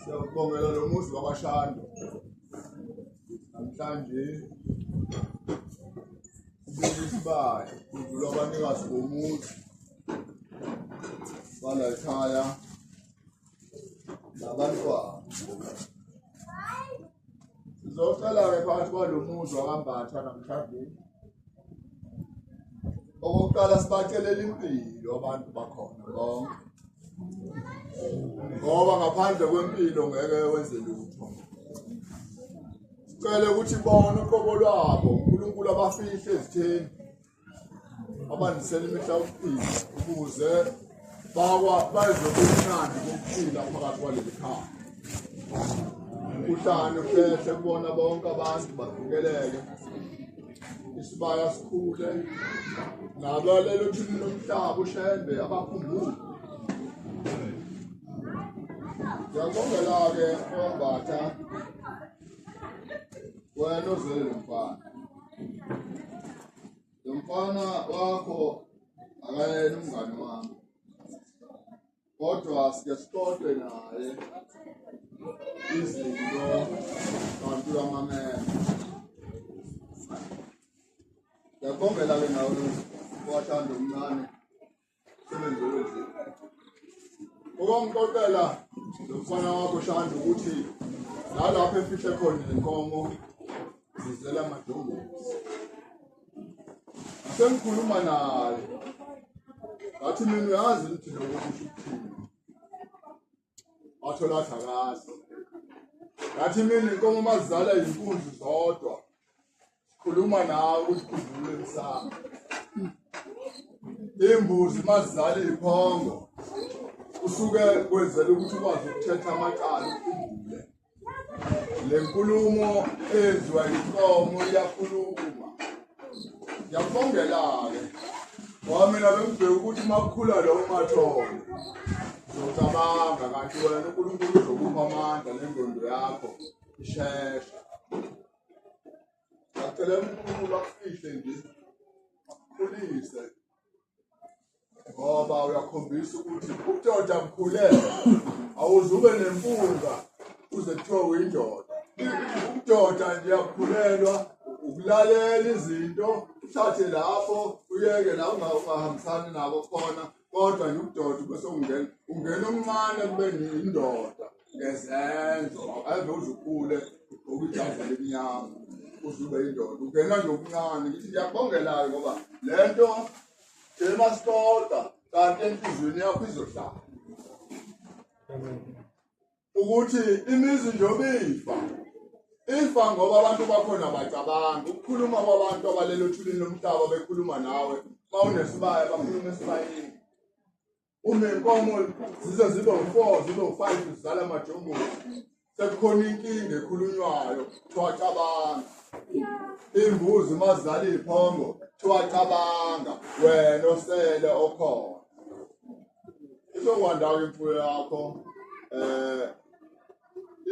Siyabongela lo muzi wakwaShando. Namhlanje isibaya kudlula abanikazi bomuzi bala ekhaya nabantwana. Sizoqala-ke phakathi kwalo muzi wakwambatha namhlanje. Okokuqala sibacelela impilo abantu bakhona bonke. Ngoba ngaphandle kwempilo ngeke wenze lutho. Sicela ukuthi bona uqobo lwabo uNkulunkulu abafihle ezitheni abanisela imihla yokuphila ukuze bazokumnandi kokuphila phakathi kwaleli khaya. Umkhuhlane uhlehle kubona bonke abantu bavikeleke. Isibaya sikhule nabalelo thini nomhlaba ushembe abakhumbule. Ngiyabongela-ke Mbatha wena ozele lo mfana. Lo mfana wakho akayena umngani wami, kodwa sike sixoxe naye izinto kanti uyamamela. Ngiyabongela-ke nawe waShando omncane sebenze kuhle. Ukwamxoxela lo mfana wakho Shando ukuthi nalapho efihle khona inkomo zizela amadongozi. Sengikhuluma naye ngathi mina uyazi ukuthi lokuthi ukuthini. Wathola thakazi. Ngathi mina inkomo mazizala inkunzi zodwa. Khuluma nawe ukuthi kudlule emsamo. Imbuzi mazizala iphongo. Usuke kwenzela ukuthi ukwazi ukuthetha amacala ukhumbule. le nkulumo eziwa inkomo iyakhuluma. Ngiyabongela-ke ngoba mina bengibheka ukuthi makukhula lo mathole uzocabanga kanti wena uNkulunkulu uzokupha amandla nengqondo yakho ishesha. Ngiyacela uNkulunkulu akufihle nje akhulise ngoba uyakhombisa ukuthi ubudoda bukhulele awuzube nempunga uze kuthiwe uyindoda. Ubudoda nje yakhulelwa ukulalela izinto uthathe lapho uyeke la ungahambisani nabo khona kodwa nje ubudoda bese ungena omncane kube indoda ngezenzo ave uzukhule ukujaza lemnyama uzube indoda ungena nje okuncane. Ngithi ngiyabongela ngoba lento emasikoda kanti enhlizweni yakho izohlala ukuthi imizi njengoba ifa ngoba abantu bakhona bacabanga ukukhuluma kwabantu abalelo othulini lomhlaba bekhuluma nawe mawunesibaya bakhuluma esibayeni. Uma inkomo zize zibe u4 zibe u5 zizala amajongozi sekukhona inkinga ekhulunywayo thiwacabanga. Imbuzi mazizala iphongo thiwacabanga wena osele okhona. Izokwanda imfuyo yakho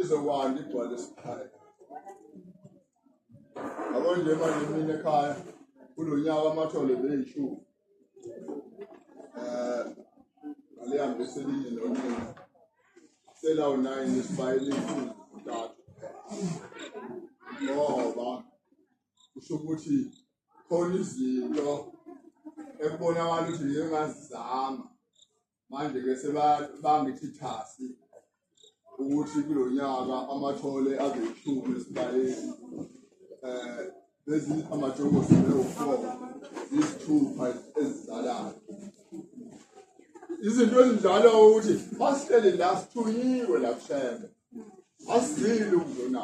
izokwanda igcwale esiphaya. Yabo nje manje mina ekhaya kulo nyaka amathole beyishumi. Alihambise elinye nonina selawo 9 isibayeli intathu ngoba kusho ukuthi khona izinto ekubonakala ukuthi ngingazizama manje-ke sebangithi thasi ukuthi kulo nyaka amathole abe yishumi esibayeli. Lezi amajongozi leyo-4 ziyisithupha ezizalayo. Izinto ezinjalo ukuthi masihleli la sithunyiwe la kushembe asizile ukuzona.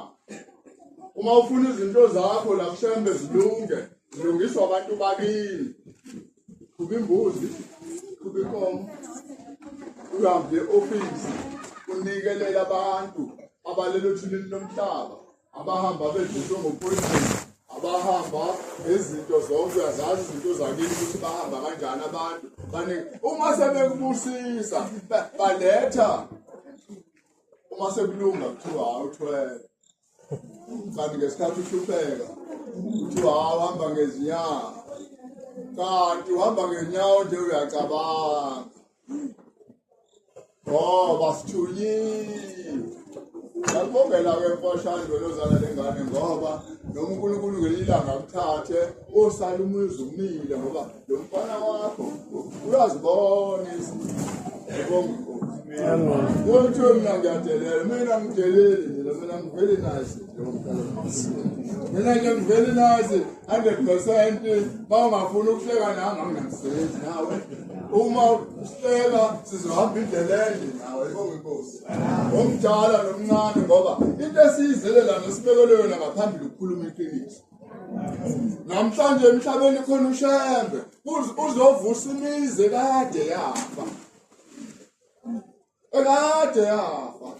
Uma ufuna izinto zakho la kushembe zilungiswa abantu bakini. Kuba imbuzi, kuba inkomo, uhambe e-ofisi unikelela abantu abalelo othulini lomhlaba abahamba bedlulwe ngophoyizeni abahamba ngezinto zonke uyazazi izinto zakini ukuthi bahamba kanjani abantu uma sebekubusisa baletha uma sekulunga kuthiwa awuthwele kanti ngesikhathi uhlupheka kuthiwa awuhamba ngezinyawo kanti uhamba ngenyawo nje uyacabanga ngoba sithunyiwe. Ngiyakubongela-ke mfashane lozala lengane ngoba noma uNkulunkulu ngelinye ilanga akuthathe osala umuzi umile ngoba lo mfana wakho uyazibona izinto. Yonke mina ngiyadelela mina ngideleli nje mina ngivele nice mina nje ngivele nice 100%. Mawungafuni ukuhleka nami anginamsebenzi nawe uma uhleka sizohamba indlela ende nawe ibonge inkosi omdala nomncane ngoba into esiyizelela nesibekele yona ngaphambili ukukhuluma iqiniso. Namhlanje emhlabeni khona ushembe uzovusa imizi kade yafa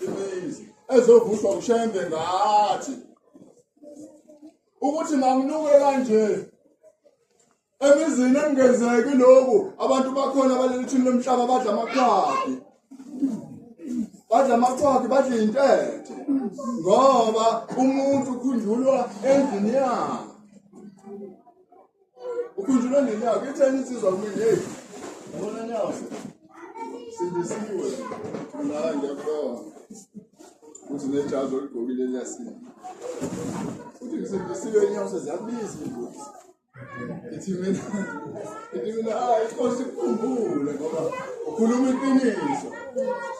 imizi ezovuswa ushembe ngathi ukuthi manginuke kanje emizini engenzeki lokhu abantu bakhona abalelithini lomhlaba badla amakhwakhi badla intethe ngoba umuntu ukhunjulwa endlini yakhe ukhunjulwa endlini yakhe itheni insizwa kumina hey ngibona nyawo sindisiwe la ngiyabona ukuthi nejazi oligqokile liyasina futhi ngisindisiwe inyawo seziyabiza imbuzi. Ithi mina inkosi ikukhumbule ngoba ukhuluma iqiniso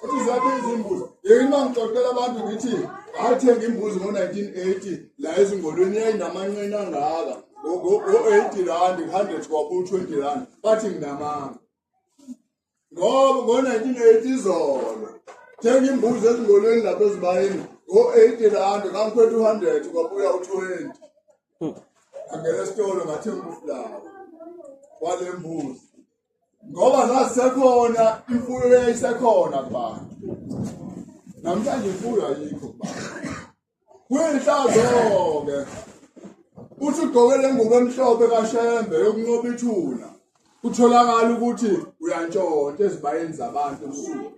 uthi ziyabiza imbuzi. Yeke uma ngixoxela abantu ngithi ngathenga imbuzi ngo-1980 la ezingolweni yayinamanqeni angaka ngo-80 randi 100 kwabu-20 randi bathi nginamanga ngoba ngo-1980 izolo thenga imbuzi ezingolweni lapho ezibayeni ngo-80 randi kangikhwetha 100 kwabuya u-20. Angena esitolo ngathenga ufulawa wale mbuzi ngoba zazisekhona imfuyo yayisekhona kubantu. Namhlanje imfuyo ayikho kubantu. Kuyihlazo-ke uthi ugqoke le ngubo emhlophe kaShembe yokunqoba ithuna kutholakala ukuthi uyantshontsha ezibayeni zabantu ebusuku.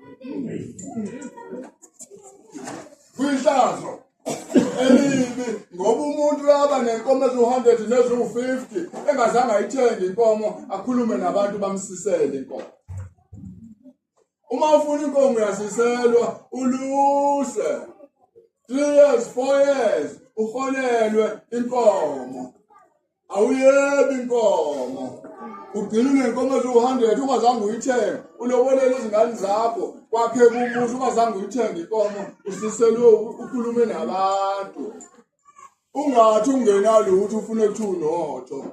Kuyihlazo elibi ngoba umuntu uyaba nenkomo eziwu-100 neziwu-50 engazange ayithenge inkomo akhulume nabantu bamsisele inkomo. Uma ufuna inkomo uyasiselwa uluse 3 years 4 years uholelwe inkomo awuyebi inkomo ugcina unenkomo eziwu-100 ungazange uyithenge ulobolele izingane zakho kwakhe kumuzi ungazange uyithenge inkomo usiselwe ukhulume nabantu ungathi ungenalutho ufune kuthi unotho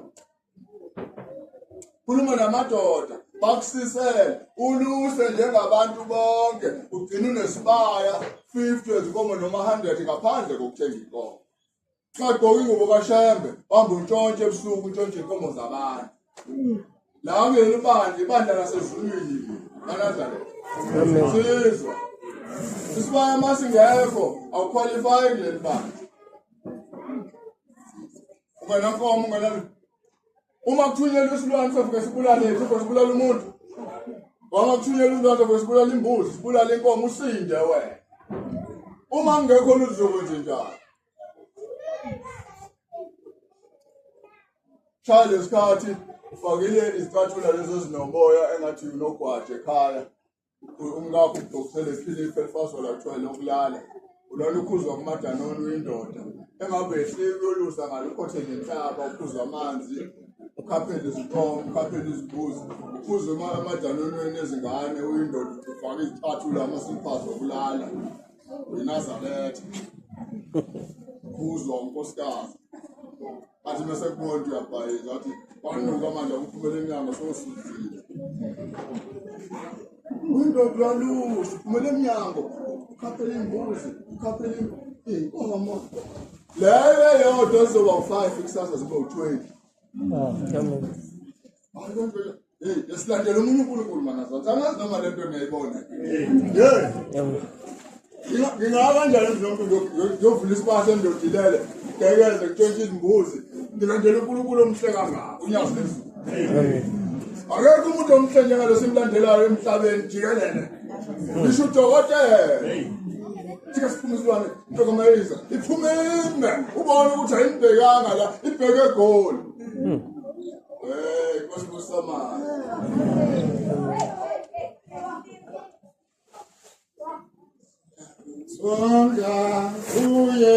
khuluma namadoda bakusisele uluse njengabantu bonke ugcina unesibaya 50 ezinkomo noma 100 ngaphandle kokuthenga inkomo. Xa gqoka ingubo kaShembe hamba untshontshe ebusuku untshontshe inkomo zabantu. La ngeli ibandla lasezulwini kaNazaretha. Sizwa isibaya masingekho awuqualify kuleli bandla. Ungena nkomo ungena uma kuthunyelwa isilwane sofuke sibulale yethu sibulala umuntu. Uma kuthunyelwa isilwane sofuke sibulala imbuzi sibulala inkomo usinde wena. Uma ngekho luzokwenza njani? Shaya lesikhathi ufakile izicathulo lezo ezinoboya engathi unogwaje ekhaya. Umngakho udokusele iphilisi elifasola kuthiwa lokulala. Ulona ukhuzwa kumadanoni uyindoda. Engabe ehlike olusa ngalokhothele inhlaba ukhuzwa amanzi. Ukhaphele izinkomo, ukhaphele izimbuzi, ukhuze amadanonweni ezingane uyindoda ufake izicathulo amasiliphasi okulala. uyiNazaretha khuzwa unkosikazi athi bese kubona uyabhayiza athi kwanuka manje ukuphumela eminyango sosuzile uyindoda yalusa uphumela eminyango ukhaphela imbuzi ukhaphela inkomo leyo yodwa ezoba u5 kusasa zibe u20 esilandela umunye uNkulunkulu manazazi angazi noma lento ngiyayibona ngingaba kanjani umuntu yovula isibaya sendodilele ngekeze kutshontsha izimbuzi ngilandela uNkulunkulu omhle kangaka unyazi lezulu akekho umuntu omhle njengalo simlandelayo emhlabeni jikelele ngisho udokotela Tika siphume silwane intokomayisa iphumeme ubone ukuthi ayinibhekanga la ibheke egoli Kosibusama Songa uye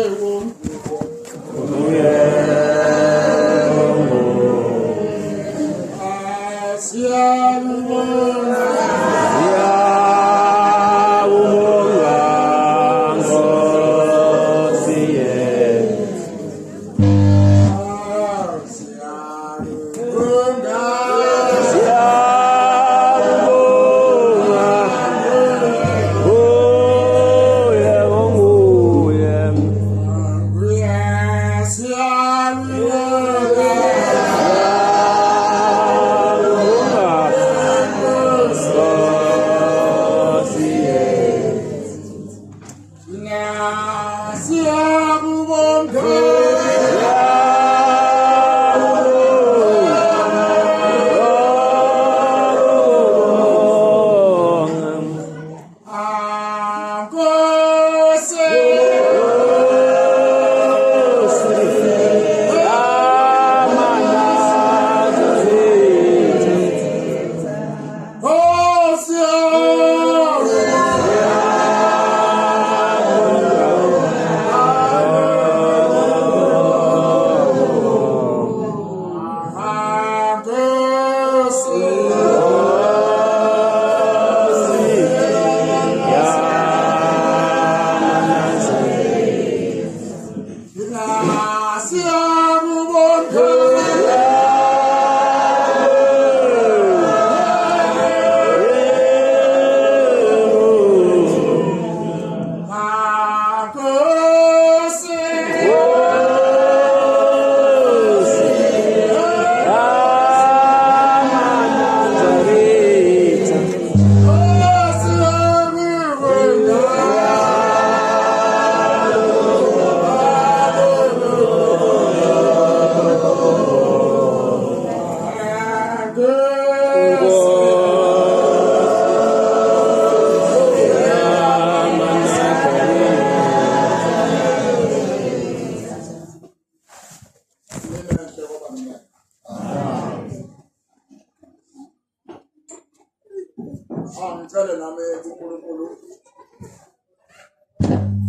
ngicela nami uNkulunkulu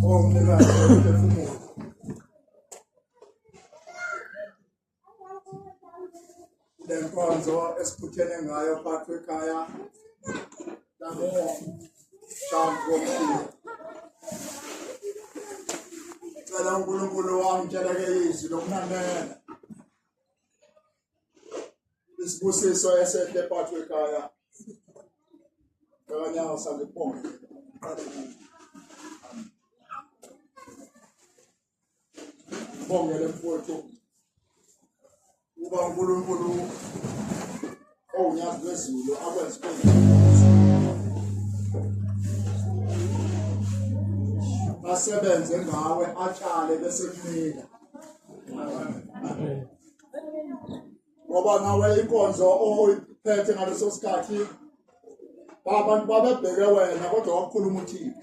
ongimnikazi womphefumulo. Le nkonzo esiphuthene ngayo phakathi ekhaya namo shampo womphefumulo. Cela uNkulunkulu wamtsheleke izwi lokunanela. Isibusiso esehle phakathi ekhaya. Kanyawo sangibonga. Bongele mfowethu. Uba uNkulunkulu onyazi wezulu akwenze asebenze ngawe atshale bese kumila. Ngoba nawe inkonzo oyiphethe ngaleso sikhathi abantu babebheke wena kodwa wakhuluma uThixo.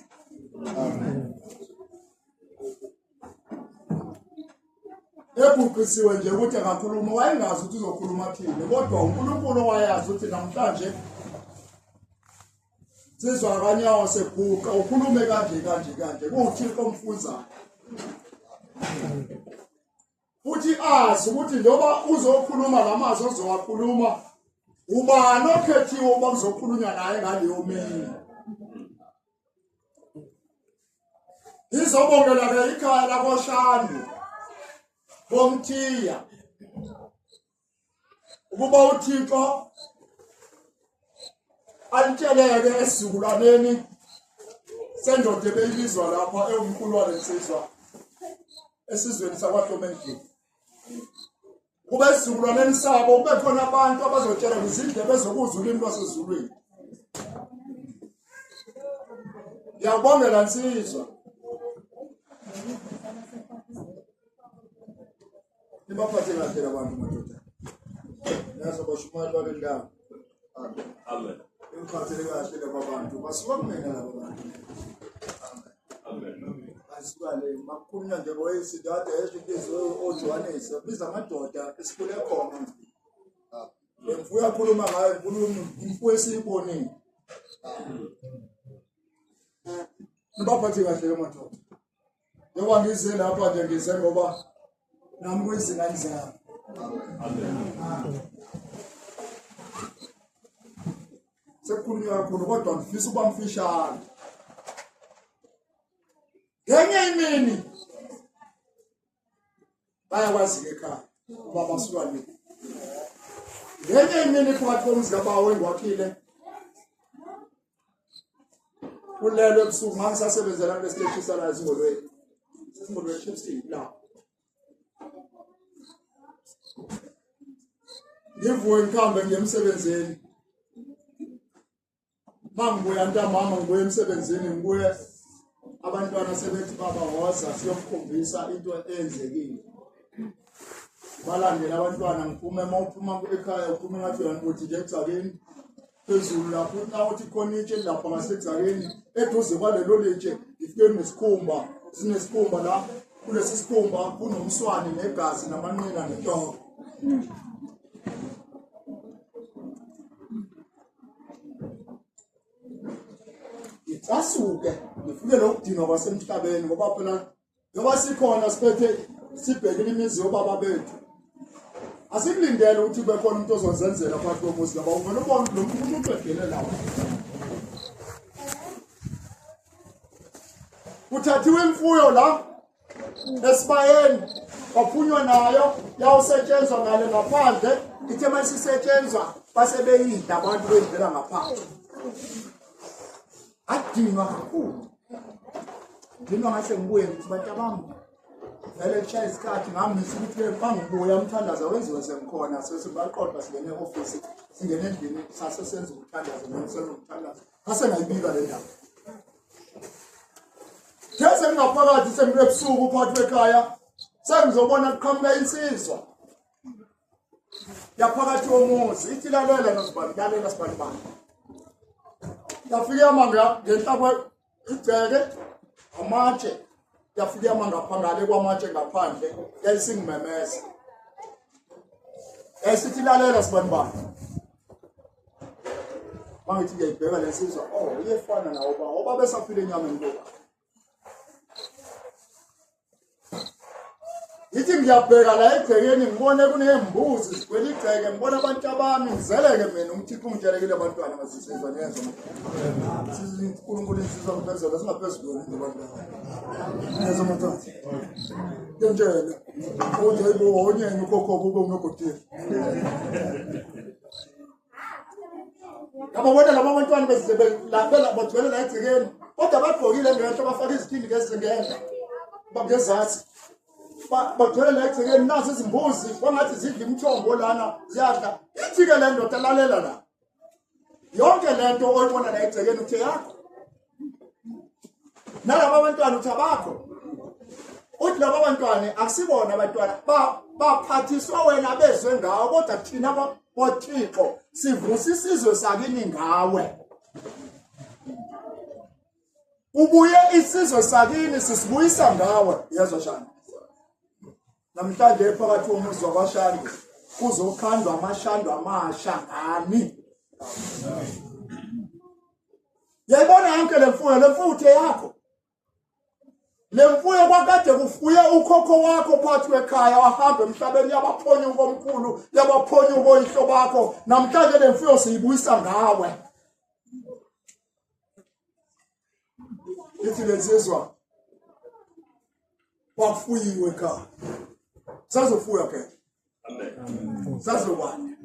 Ebuqisiwe nje ukuthi angakhuluma wayengazi ukuthi uzokhuluma thini kodwa uNkulunkulu wayazi ukuthi namhlanje sizwa Kanyawo sebhuqa ukhulume kanje kuuThixo omfunzayo. Futhi azi ukuthi njengoba uzokhuluma lamazwi ozowakhuluma ubani okhethiwe uba kuzokhulunywa naye ngaleyo mini. Izobongela ke ikhaya lakoShandu bomthiya ukuba uThixo alitsheleke esizukulwaneni sendoda ebeyibizwa lapha eumkhulwane nsizwa esizweni sakwaHlomendlini. Kube esizukulwaneni sabo kube khona abantu abazotshela izindebe ezokuzwa ulimi lwasezulwini. Ngiyabongela nsizwa. Nibaphathe kahle abantu madoda. Naso bashumali bale ndawo. Amen. Nibaphathe kahle laba bantu. Basuka kumena laba bantu. Amen. Asibale makukhulunywa nje ngoyisidade ezinto oJohannes biza amadoda esikhule khona. Lemfuya khuluma ngayo inkulumo imfuyo esiyibonile. Nibaphathe kahle madoda. Ngoba ngize lapha nje ngize ngoba nami kwezinga njalo. Amen. Sekukhulunywa kakhulu kodwa ngifisa ukuba mfishane. Ngenye imini bayakwazi ekhaya uba basuka le. Ngenye imini phakathi komzi kaBawo engwakhile kulelo ebusuku ngisasebenzela kule stage sala izingolweni. Sesingolweni Chipstein la. Ngivuke ngikhambe ngiye emsebenzini. Mangibuya ntambama ngibuye emsebenzini ngibuye abantwana sebethi baba woza siyokukhombisa into eyenzekile. Balandela abantwana ngiphume mawuphuma ekhaya uphuma ngathi wena uthi nje egcakeni phezulu lapho uthi khona itshe lapha ngasegcakeni eduze kwalelo litshe ifike nesikhumba sinesikhumba la kulesi sikhumba kunomswane negazi namanqina nentonga. Asuke ngifike lokudinwa kwasemhlabeni ngoba phela ngoba sikhona siphethe sibhekile imizi yobaba bethu. Asikulindele ukuthi kube khona umuntu ozozenzela phakathi komuzi ngoba uvela ubona lo muntu ubhekele lapha. Uthathiwe imfuyo la esibayeni waphunywa nayo yawusetshenzwa ngale ngaphandle ithe masisetshenzwa base beyidla abantu bendlela ngaphandle. Adinwa kakhulu. Ndino ngase ngibuye ngithi bantu bami vele kushaya isikhathi ngami ngisithi bangibuya umthandazo wenziwe semkhona sesibaqoqa singene office singene endlini sase senza umthandazo nensenzo umthandazo ngase ngayibika le ndaba. Kese ngingaphakathi sembusuku phakathi ekhaya sengizobona kuqhamuka insizwa yaphakathi komuzi ithi lalela nosibani lalela sibani bani. Yafika amanga ngenhlakwe igceke amatshe yafika amanga phangale kwamatshe ngaphandle yayisingimemeza. Yayisithi lalela sibani bani. mangithi ngiyibheka lesizwe iyefana nawo oba besaphila enyameni ngoba ithi ngiyabheka la egcekeni ngibone kunembuzi zigcwele igceke ngibona abantu abami ngizeleke mina umthixo ungitshelekile abantwana basisizwa neza uNkulunkulu insizwa ngibenzela singaphezulu ngabantwana neza mntwana ngiyamtshela uthi hayibo onyenye ukhokho kube unogotile ababona laba bantwana bezibela bagcwele la egcekeni kodwa bagqokile ngento bafaka izithindi ngezingenza babezatsi bagcwele la egcekeni nazi izimbuzi bangathi zidla imithombo lana ziyadla ithike le ndoda lalela la yonke lento oyibona la egcekeni uthe yakho nalaba abantwana uthi abakho uthi laba abantwana akusibona abantwana baphathiswa wena bezwe ngawo kodwa thina boThixo sivusa isizwe sakini ngawe ubuye isizwe sakini sisibuyisa ngawe yezwa shana namhlanje phakathi komuzi wabashandi kuzokhandwa amashando amasha ngani yayibona yonke lemfuyo uthe yakho lemfuyo kwakade kufuye ukhokho wakho phansi kwekhaya wahamba emhlabeni yabaphonya ukomkhulu yabaphonya ukoyihlo bakho namhlanje lemfuyo siyibuyisa ngawe ithi lezizwa wafuyiwe ekhaya sazofuya ke amen sazobani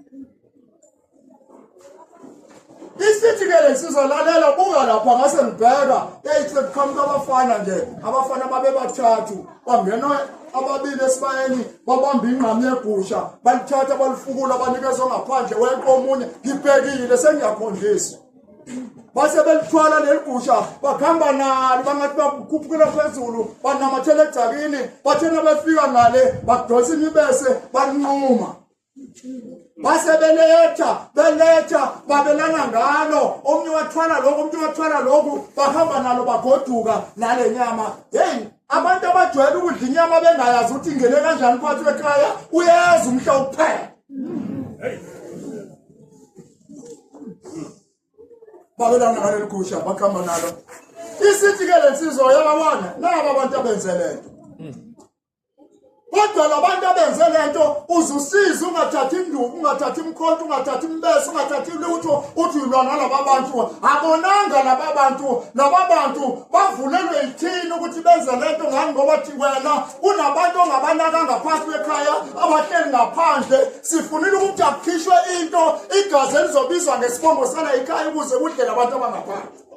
isithi ke lesizwa lalela buka lapha ngase ngibheka eyithi kuqhamuka abafana nje abafana babe bathathu bangena ababili esibayeni babamba ingqamu yegusha balithatha balifukula banikezwe ngaphandle wenko omunye ngibhekile sengiyakhondisa base belithwala leligusha bakhamba nalo bangathi bakhuphukela phezulu banamathele egcakini bathena befika ngale badosa imibese balinquma base beletha babelana ngalo omnye wathwala lokho bahamba nalo bagoduka nale nyama hey abantu abajwayele ukudla inyama bengayazi ukuthi ingene kanjani phakathi kwekhaya uyazi umhla ukuphela babelana ngale ligusha bakhamba nalo isithi ke lensizwa yababona naba abantu abenze lento kodwa labantu abenze lento uzusiza ungathathi induku ungathathi imkhonto ungathathi imbese ungathathi lutho uthi ulwana nalaba bantu abonanga laba bantu bavulelwe ithini ukuthi benze lento ngani ngoba thi wena unabantu ongabanaka ngaphansi kwekhaya abahleli ngaphandle sifunile ukuthi akukhishwe into igazi elizobizwa ngesibongo sala ekhaya ukuze kudle labantu abangaphandle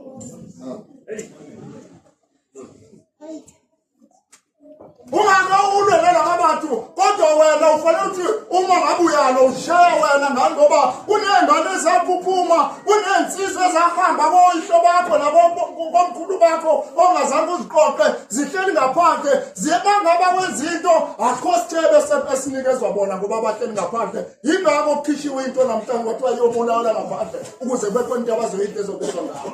ungakawulwe labantu kodwa wena ufanele ukuthi uma ngabe uyalo ushaya wena ngani ngoba kunengane ezaphuphuma kunensizwe ezahamba koyihlo bakho nakomkhulu bakho ongazange uziqoqe zihleli ngaphandle ziyebangaba kwezinto akho sithebe esinikezwa bona ngoba abahleli ngaphandle yingakho ukukhishiwe into namhlanje kwathiwa yomulawula ngaphandle ukuze bekho into abazoyinto ezobizwa ngayo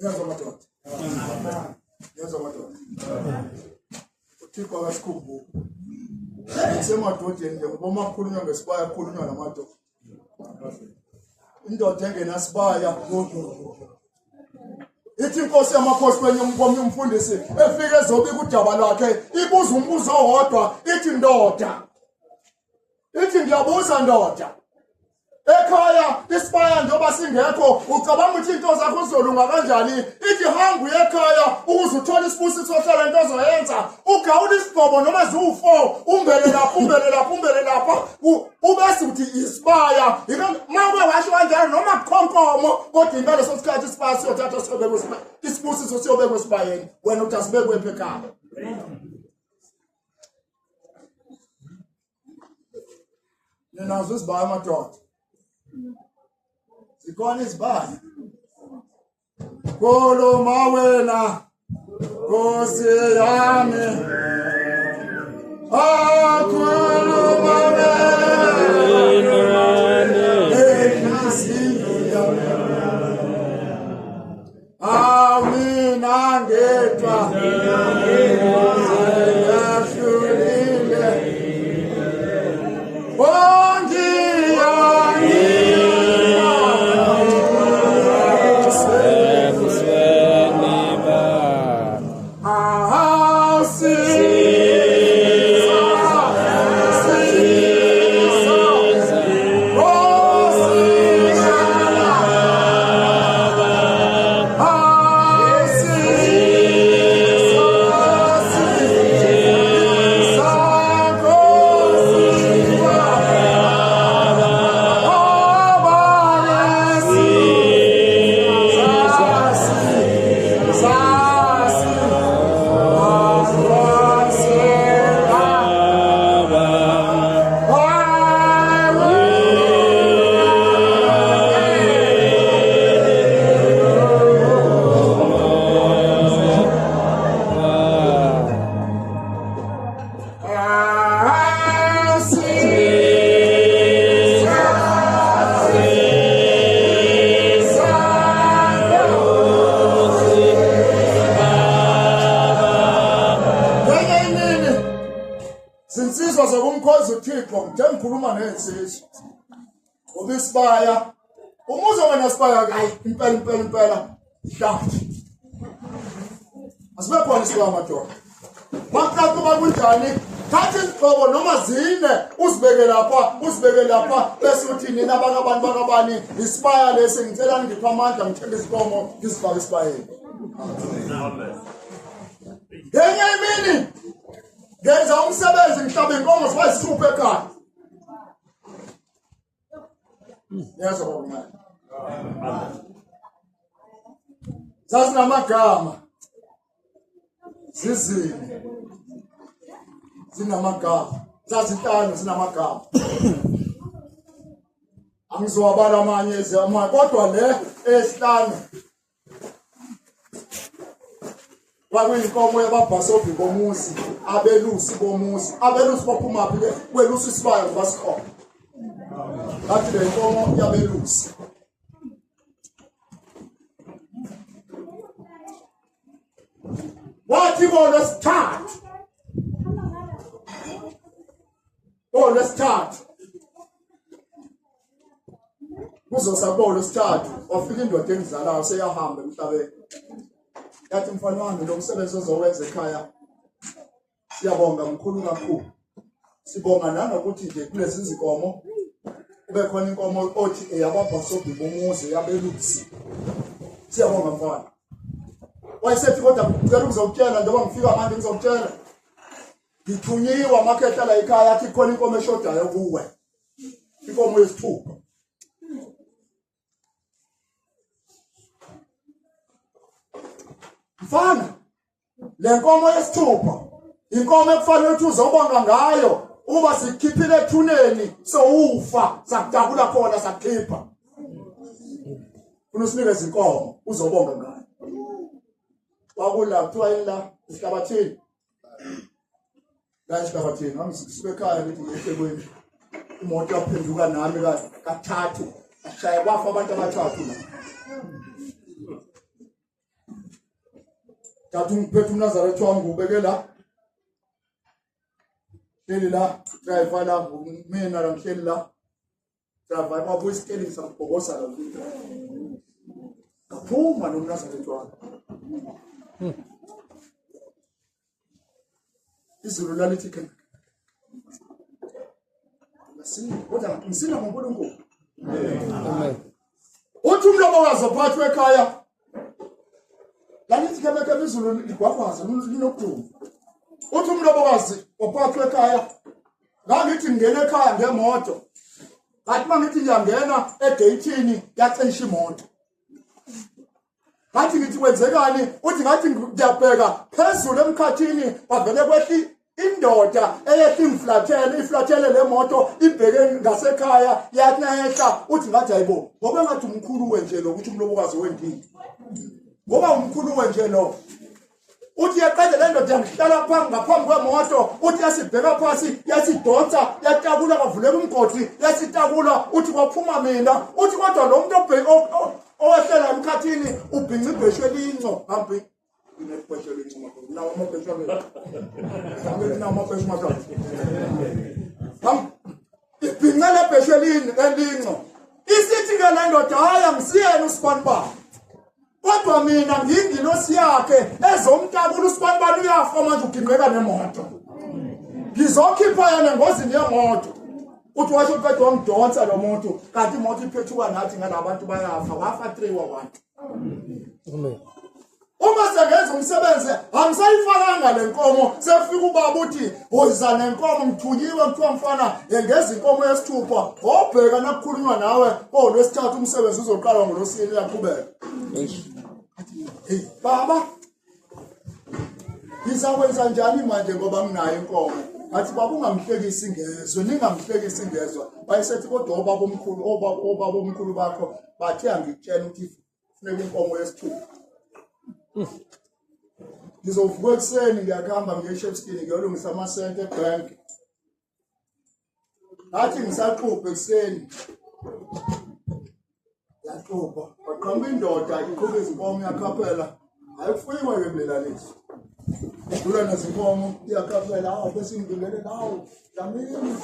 yazwa madoda yazwa madoda uThixo akasikhumbuke semadodeni nje ngoba makhulunywa ngesibaya khulunywa namadoda indoda engenasibaya ithi inkosi yamakhosi kwenye umfundisi efike ezobika udaba lwakhe ibuza umbuzo owodwa ithi ndoda ithi ngiyabuza ndoda ekhaya isibaya njengoba singekho ucabanga ukuthi into zakho uzolunga kanjani ithi hamba uye ekhaya ukuze uthole isibusiso sohlala into ozoyenza ugawula isigcobo noma ziwu4 umbele lapha ubese uthi isibaya mawe washo kanjani noma kukhonkomo kodwa ingaleso sikhathi isibaya siyothatha siyobekwe isibusiso siyobekwe esibayeni wena uthi asibekwe ekhaya ninazo isibaya madoda zikhona izibaya khuluma wena Nkosi yami khuluma wena enhliziyo mina ngedwa yahlulile Zinsizwa zokumkhoza uThixo ngithe ngikhuluma nezinsizwa. Ngoba isibaya umuzo wena sibaya hayi impela ihlathi. Asibe khona isibaya madoda. Maqhaqa kuba kunjani? Thatha izigqoko noma zine uzibeke lapha bese uthi nina abantu bakabani isibaya lesi ngicela ngipha amandla ngithele isikomo ngizifake isibayeni. Amen. Ngenye imini ngenza umsebenzi ngihlaba inkomo zibasithupha ekhaya. Yezwa baba. Zazinamagama. Zizini. Zinamagama. Zazinhlanu zinamagama. Angizowabala amanye ezama kodwa le esihlanu kwakuyinkomo yababhasobi bomuzi, abelusi bomuzi. Abelusi baphuma phi ke? Kwelusi isibaya ngibasikhona. Bathi le nkomo yabelusi. Wathi ngolwesithathu. Ngolwesithathu. Kuzosaba ngolwesithathu. Wafika indoda engizalayo seyahamba emhlabeni. Yathi mfana wami lo msebenzi ozowenza ekhaya siyabonga mkhulu kakhulu. Sibonga nanokuthi nje kulezi zinkomo kube khona inkomo othi eyababhasobi bomuzi yabelusi. Siyabonga mfana. Wayesethi kodwa ngicela ukuzokutshela njengoba ngifika manje ngizokutshela. Ngithunyiwa amakhehla la ekhaya athi khona inkomo eshodayo kuwe. Inkomo yesithupha. Mfana, le nkomo yesithupha inkomo ekufanele ukuthi uzobonga ngayo uba sikhiphile ethuneni sowufa sakudabula khona sakhipha. Unosinike inkomo uzobonga ngayo. Wakula kuthiwa yila isihlabathini. La isihlabathini ngisisuke ekhaya ngithi ngiyeThekwini. Imoto yaphenduka nami kathathu. Ashaya kwafa abantu abathathu la. Thathu ngiphethe uNazaretha wami ngubeke la. Hleli la, driver la mina la ngihleli la. Driver wabuya isikelingi sakubhokosa la. Kaphuma noNazaretha wami. Izulu lalithi ke. Kodwa ngisina ngoNkulunkulu. Amen. Uthi umlomo wazophathwa ekhaya. Lalithi ke izulu ligwagwaza linokuthuma. Uthi umlobokazi ophathwe ekhaya. Ngangithi ngingena ekhaya ngemoto. Bathi mangithi ngiyangena egate-ini yacisha imoto. Bathi ngithi kwenzekani? Uthi ngathi ngiyabheka phezulu emkhathini bavele kwethi indoda eyethi iflathele le moto ibheke ngasekhaya yathi nayehla uthi ngathi hayibo ngoba ngathi umkhulu wenje lo ukuthi umlobokazi wendini. Ngoba umkhulu wenje lo uthi yaqede le ndoda yangihlala ngaphambi kwemoto uthi yasibheka phansi yasidonsa yatakula kavuleka umgodi yasitakula uthi kwaphuma mina uthi kodwa lo muntu owehlela emkhathini ubhinca ibheshwe linco hambi inebheshwe linco nawo amabheshwe hambi nawo amabheshwe mathathu ibhinca lebheshwe linco isithi ke le ndoda haya ngisiyena uSibanibani. Kodwa mina ngiyingilosi yakhe ezomntakula uSibanibani uyafa manje uginqeka nemoto. Ngizokhipha yena engozini yemoto. Uthi washo uqeda wangidonsa lo muntu kanti imoto iphethuka nathi ngalabantu bayafa wafa 3 wabantu. Amen. Uma sengenza umsebenzi angisayifakanga le nkomo sefika ubaba uthi hoyiza nenkomo ngithunyiwe kuthiwa mfana ngengeza inkomo yesithupha obheka nakukhulunywa nawe ngolwesithathu umsebenzi uzoqala ngolosini yaqhubeka. Hey baba ngizakwenza njani manje ngoba nginayo inkomo athi baba ungamhlekisi ingezwe ningamhlekisi ingezwe bayisethi kodwa obaba omkhulu bakho bathi angikutshela ukuthi funeka inkomo yesithupha. Ngizovuka ekuseni ngiyakhamba ngiye eShepstone ngiyolungisa amasente ebank. Athi ngisaqhubha ekuseni. Yaqhubha, waqhamba indoda iqhubha izinkomo yakhaphela. Ayikufuyiwe ke mlelalisi. idlula nezinkomo iyakhaphela hawu bese ingilele nawo Dlamini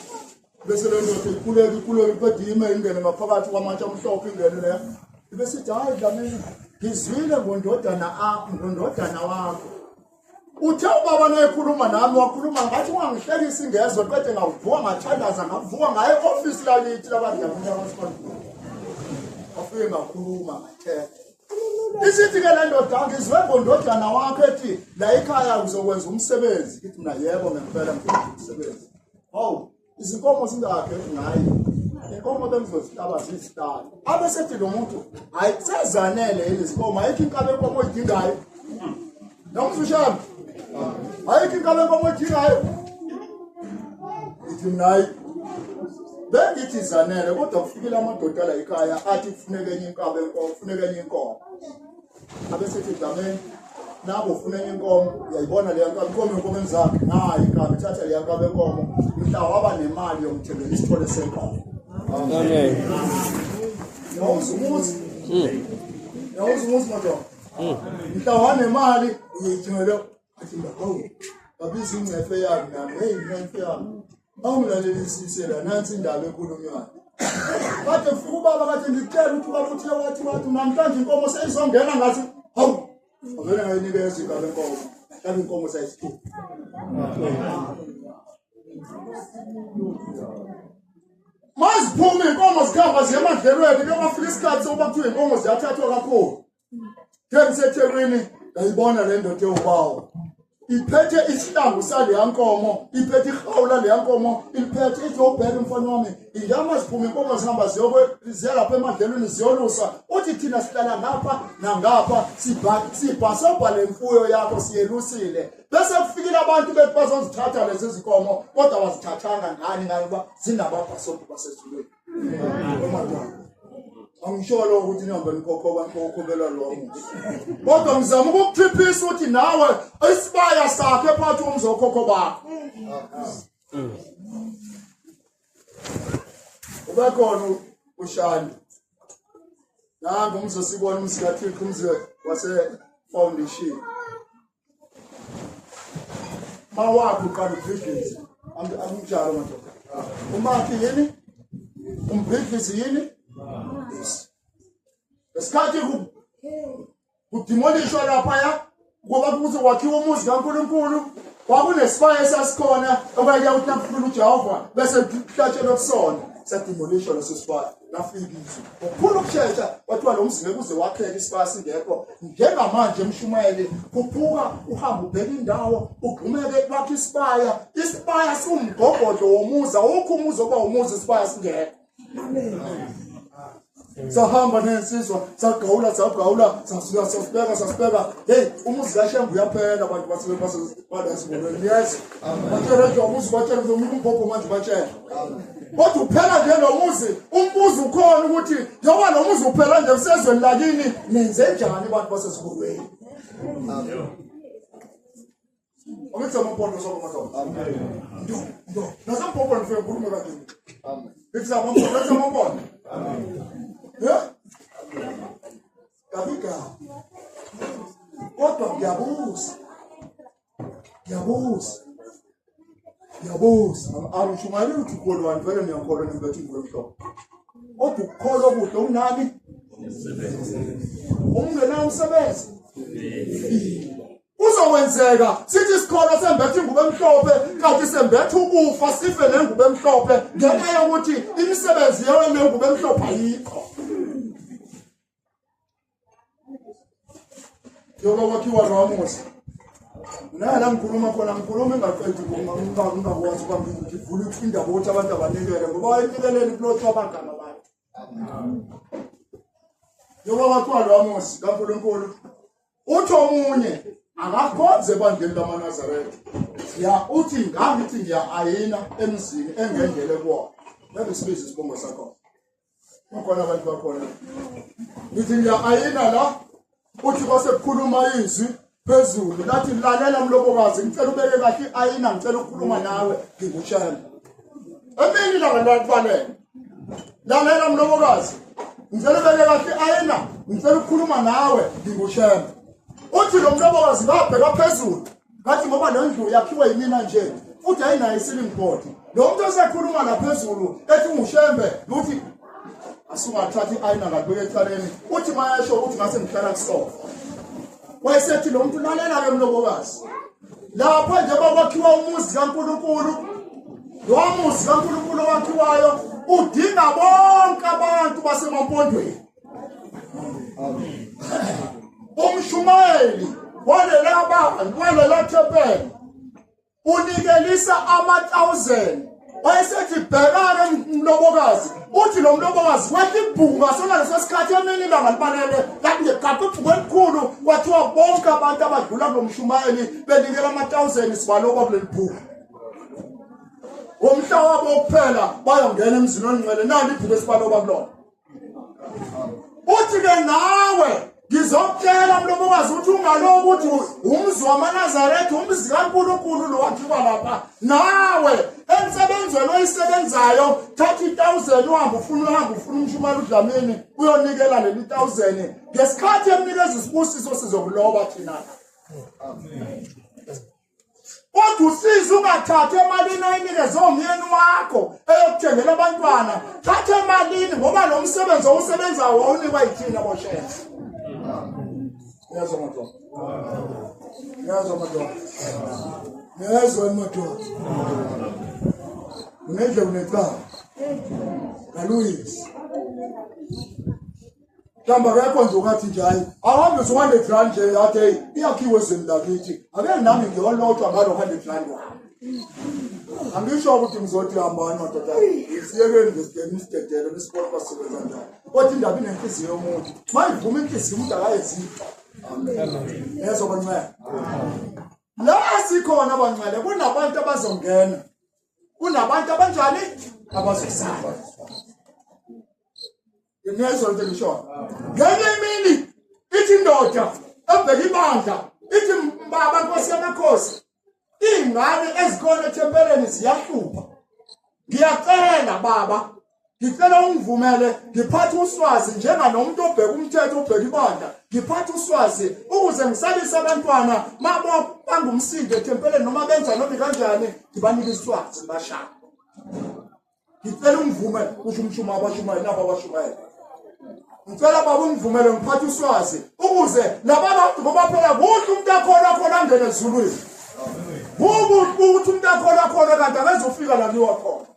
bese le ndoda ikhuleke iqedime ingene ngaphakathi kwamatshe amhlophe ingene le bese ithi hayi Dlamini ngizwile ngondodana wakho uthe ubaba nayekhuluma nami wakhuluma ngathi ungangihlekisa ingezwe qede ngawuvuka ngathandaza ngavuka ngaye office lakithi labadlamini abasifana afike ngakhuluma ngathetha isithi ke le ndoda ngizwe ngondodana wakho ethi la ekhaya uzokwenza umsebenzi kithi mina yebo ngempela ngifuna umsebenzi hawu izinkomo singakhe ngayi inkomo bengizozitaba zisitala abe sethi lo muntu hayi sezanele lezinkomo ayikho inkabe inkomo idingayo nomfushana ayikho inkabe inkomo idingayo ithi nayi bengithi zanele kodwa kufikile amadoda la ekhaya athi kufuneka enye inkabe inkomo kufuneka enye inkomo abe sethi Dlamini nabo ufuna enye inkomo uyayibona le inkomo enzakhe nayi inkabe thatha le inkabe inkomo mhla waba nemali yokuthenga isithole senkomo amen yawuzumuzi madam mhla wanemali uyithengele athi ngawo babiza ingcefe yami nami hey ingcefe yami awungilalelisise la nansi indaba ekhulunywayo kade ufika ubaba kade ngicela ukuthi ubaba uthi wathi namhlanje inkomo seyizongena ngathi hawu avele ngayinikeza inkabe inkomo mhlawumbe inkomo sayisithupha maziphume inkomo zikhamba ziya emadlelweni kuyafika isikhathi sokuba kuthiwa inkomo ziyathathwa kakhulu ke ngiseThekwini ngayibona le ndoda ewubawo iphethe isihlangu sale yankomo iphethe ihawula le yankomo iphethe ithi ubheka umfana wami ingama ziphume inkomo zihamba ziya lapha emadlelweni ziyolusa uthi thina sihlala ngapha nangapha sibhasa le mfuyo yakho siyelusile bese kufikile abantu bethu bazozithatha lezi zinkomo kodwa bazithathanga ngani ngoba zinababhasothi basezulwini angisholo ukuthi nihamba nikhokhobela lo muntu kodwa ngizama ukukuthiphisa ukuthi nawe isibaya sakhe phakathi komzokhokho bakho ubekhona ushani nangu umzosibona umsikathixo umze wase foundation mawakho uqala ubhidlize anginjalo madoda umakhi yini umbhidlize yini esikhathi kudimolishwa laphaya ngoba kuze kwakhiwa umuzi kaNkulunkulu kwakunesibaya esasikhona okwakuya ukuthi nakufuna uJehova bese kuhlatshelwa kusona sadimolishwa leso sibaya nafika izwi ukukhulu ukushesha kwathiwa lo mzi ngeke uze wakheka isibaya singekho njengamanje emshumayeli kuphuka uhamba ubheka indawo ugqumeke kwakho isibaya siwumgogodlo womuzi awukho umuzi oba umuzi isibaya singekho sahamba nensizwa sagawula sasibeka hey umuzi kaShembu uyaphela abantu basebasiboneni yes batshela umuzi batshela umuntu umbhobho manje batshela kodwa uphela nje lo muzi umbuzo ukhona ukuthi njengoba lo muzi uphela nje usezweni lakini nenze njani abantu basesikhulweni Omitsa mpondo soko madoda amen ndo nasampondo mfike nkulumo kakini amen bitsa mpondo amen yeah kabika kodwa ngiyabuza angishumayeli ukuthi ukholwa vele niyakholwa nembethi ngomhlobo kodwa ukukholwa kuhle unani ungena umsebenzi uzokwenzeka sithi isikolo sembethe ingubo emhlophe kanti sembethe ukufa sife nengubo emhlophe ngenxa yokuthi imisebenzi yayo nengubo emhlophe ayikho yoba wakhiwa Ramos nala ngikhuluma khona ngikhuluma engaqedi ngingakwazi kwami ngivula indaba ukuthi abantu abanikele ngoba bayinikeleni plot abangama abantu yoba wakhiwa Ramos kaNkulunkulu uthi omunye akakhonze bandeni lamaNazaretha uthi ngithi ngiya-ayina emzini engendele kuwona besibiza isibongo sakho ukhona abantu bakhona ngithi ngiya-ayina la uthi kwasekukhuluma izwi phezulu lathi lalela mlobokazi ngicela ubeke kahle i-ayina ngicela ukukhuluma nawe ngingushana emini ilanga lakubalela lalela mlobokazi ngicela ubeke kahle i-ayina ngicela ukukhuluma nawe ngingushana uthi lo mlobokazi ngabheka phezulu ngathi ngoba le ndlu yakhiwe yimina nje futhi ayinayo i-ceiling board. Lo muntu osekhuluma laphezulu ethi ungushembe uthi asungathathi i-ayina ngabeke eceleni uthi mayasho ukuthi ngase ngihlala kusofa. Wayesethi lo muntu lalela-ke mlobokazi, lapho nje bakwakhiwa umuzi kaNkulunkulu, lo muzi kaNkulunkulu owakhiwayo udinga bonke abantu basemampondweni. Umshumayeli walela thempeli unikelisa 1,000. Wayesethi bhekane mlobokazi, uthi lo mlobokazi wathi ibhunga sona leso sikhathi emini ilanga libalele kanti ngegaqo ibhunga elikhulu kwathiwa bonke abantu abadlula kulo mshumayeli benikela 1,000 sibaloko kuleli bhunga. Ngomhla wabo wokuphela bayongena emzini ongcwele nani ibhunga esibaloba kulona. Uthi-ke nawe ngizokutshela mlobokazi ukuthi ungaloku ukuthi umzi wamaNazaretha umzi kaNkulunkulu lo wakhiwa lapha. Nawe emsebenzweni oyisebenzayo thatha 1,000 uhambe ufuna umshumayeli uDlamini uyonikela leli 1,000 ngesikhathi emnikeza isibusiso sizokuloba thina. Kodwa usiza ungathathi emalini oyinikeze umyeni wakho eyokuthengela abantwana. Thatha emalini ngoba lo msebenzi owusebenzayo wawunikwa yithina boshefa. Ngiyazwa madoda. Ngiyazwa madoda. Ngiyazwa madoda. Unedle unecala. Galuyisi. Mhlamba akekho nje ukathi nje hayi ahambe u100 rand nje yathi hey iyakhiwe ezweni lakithi. Ake nami ngiyolotshwa ngalo 100 rand wami. Angisho ukuthi ngizothi hambani madoda. Siyekeni ngesigeni isidedele nesiporo basebenza njalo. Kodwa indaba inenhliziyo yomuntu. Mayivuma inhliziyo umuntu akayezitho. Amen. Yeso bancane. La sikhona abancane kunabantu abazongena. Kunabantu abanjani abazosaba. Ngiyezwa into ngisho. Ngenye imini ithi indoda ebheka ibandla ithi baba Nkosi yamakhosi ingane ezikole ethempeleni ziyahlupha. Ngiyacela baba ngicela ungivumele ngiphathe uswazi njenganomuntu obheka umthetho obheka ibandla. Ngiphathe uswazi ukuze ngisalise abantwana mabo bangumsindo ethempeleni noma benza noma kanjani ngibanike iswazi bashaya. Ngicela ungivumele ukuthi umshumayeli abashumayeli nabo abashumayeli. Ngicela baba ungivumele ngiphathe uswazi ukuze labantu ngoba phela kuthi umuntu akhona angene ezulwini. Ukuthi umuntu akhona kanti akazofika la liwa khona.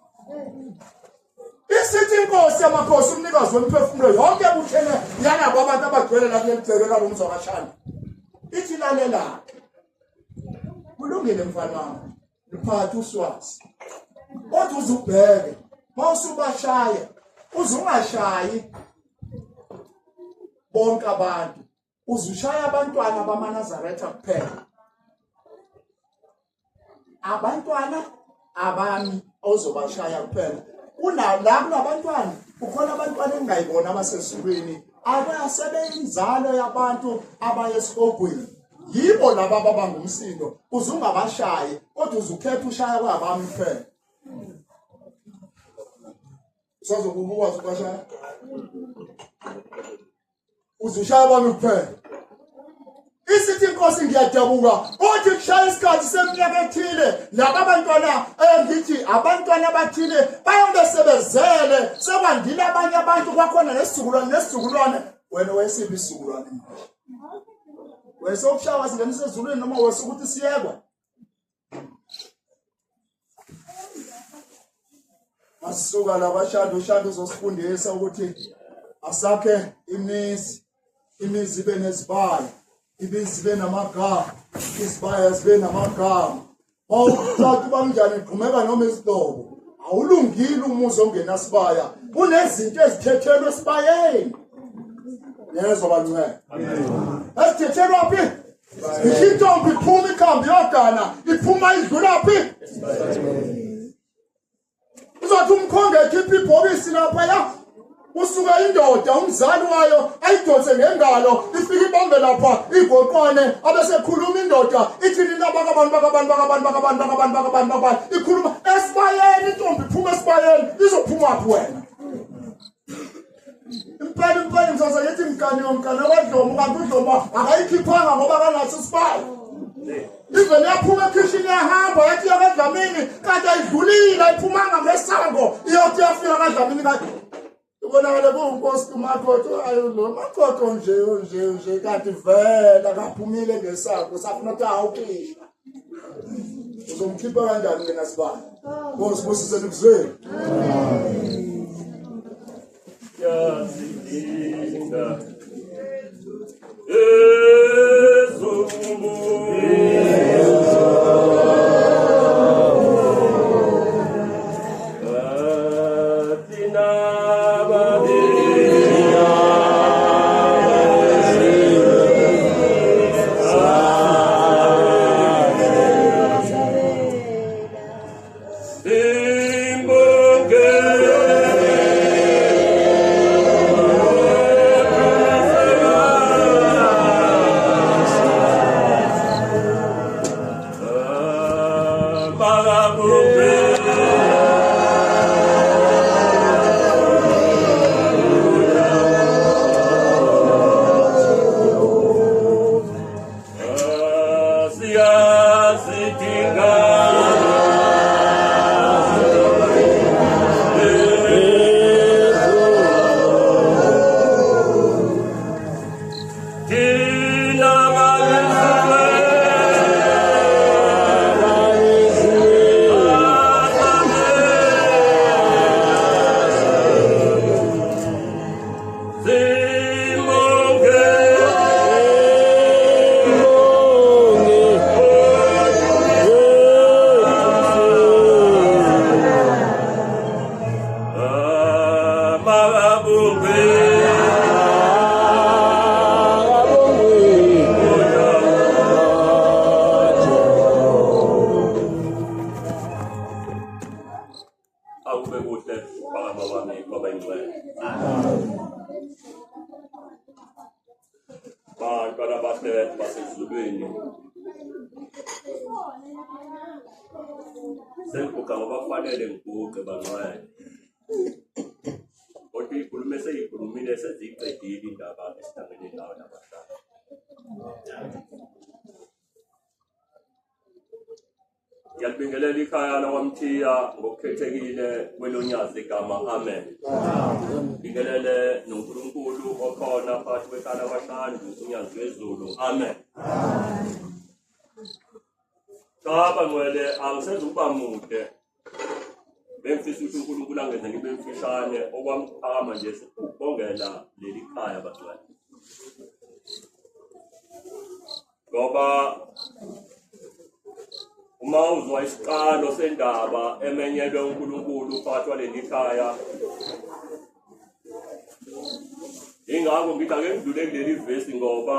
Isithi inkosi yamakhosi umnikazi wemphefumulo yonke buthene yanabo abantu abagcwele la kuleli gceke labo umzwakashana. Ithi lalela. Kulungile mfana wami. Ngiphathe uswazi. Kodwa uzubheke. Mawusubashaya uzungashayi bonke abantu. Uzushaya abantwana bamaNazaretha kuphela. Abantwana abami ozobashaya kuphela. La kunabantwana ukhona abantwana engayibona abasezulwini abasebenzalo yabantu abayesihogweni. Yibo laba abangumsindo. Uzungabashayi kodwa uzukhetha ushaya kwabami kuphela. Uzokubukwazi ukubashaya. Uzushaya abami kuphela. Isithi inkosi ngiyadabuka uthi kushaya isikhathi seminyaka ethile laba abantwana ngithi abantwana abathile bayobe sebezele sekwandile abanye abantu kwakhona nesizukulwane wena wesiphi isizukulwane wesokushaya wasingenisa ezulwini noma wesokuthi siyekwa. Masisuka labashado uzosifundisa ukuthi asakhe imizi ibe nezibaya. Imizi ibe namagama, izibaya zibe namagama. Mawucathi banjani iqhumeka noma isihlobo. Awulungile umuzi ongenasibaya. Kunezinto ezithethelwe esibayeni. Yezwa bancane. Ezithethelwa phi? Intombi iphuma ikhambi yogana, iphuma idlula phi? Uzothi umkhonge ekhipha ibhokisi lapha ya. Usuka indoda umzali wayo ayidonse ngengalo ifika ibambe lapha igoqone abesekhuluma indoda ithi nina bakabantu ikhuluma esibayeni intombi iphuma esibayeni izophuma phi wena. Impela msaza yethi mkani wadlomo kanti udlomo akayikhiphanga ngoba kanaso isibaya. Even yaphuma ekhishini yahamba yathi yakadlamini kanti ayidlulile ayiphumanga ngesango iyothi yafika kadlamini kanti ibonakale kuwunkosi umakhoto ayo lo makhoto nje kanti vela kaphumile ngesango safuna ukuthi awukhishwa uzomkhipha kanjani mina sibani Nkosi busisele kuzweni yasidinga Yalibingelela ikhaya lawamthiya ngokukhethekile kwelonyazi igama amen. Bingelele noNkulunkulu okhona phakathi kwekhaya labahlandu unyazi wezulu amen. Cha bangcwele angisezukuba mude. Bemfisa ukuthi uNkulunkulu angenze ngibe mfishane okwamphakama nje ukubongela leli khaya bangcwele. Ngoba uma uzwa isiqalo sendaba emenyelwe uNkulunkulu phakathi kwaleli khaya ingakho ngithi ake ngidlule kuleli vesi ngoba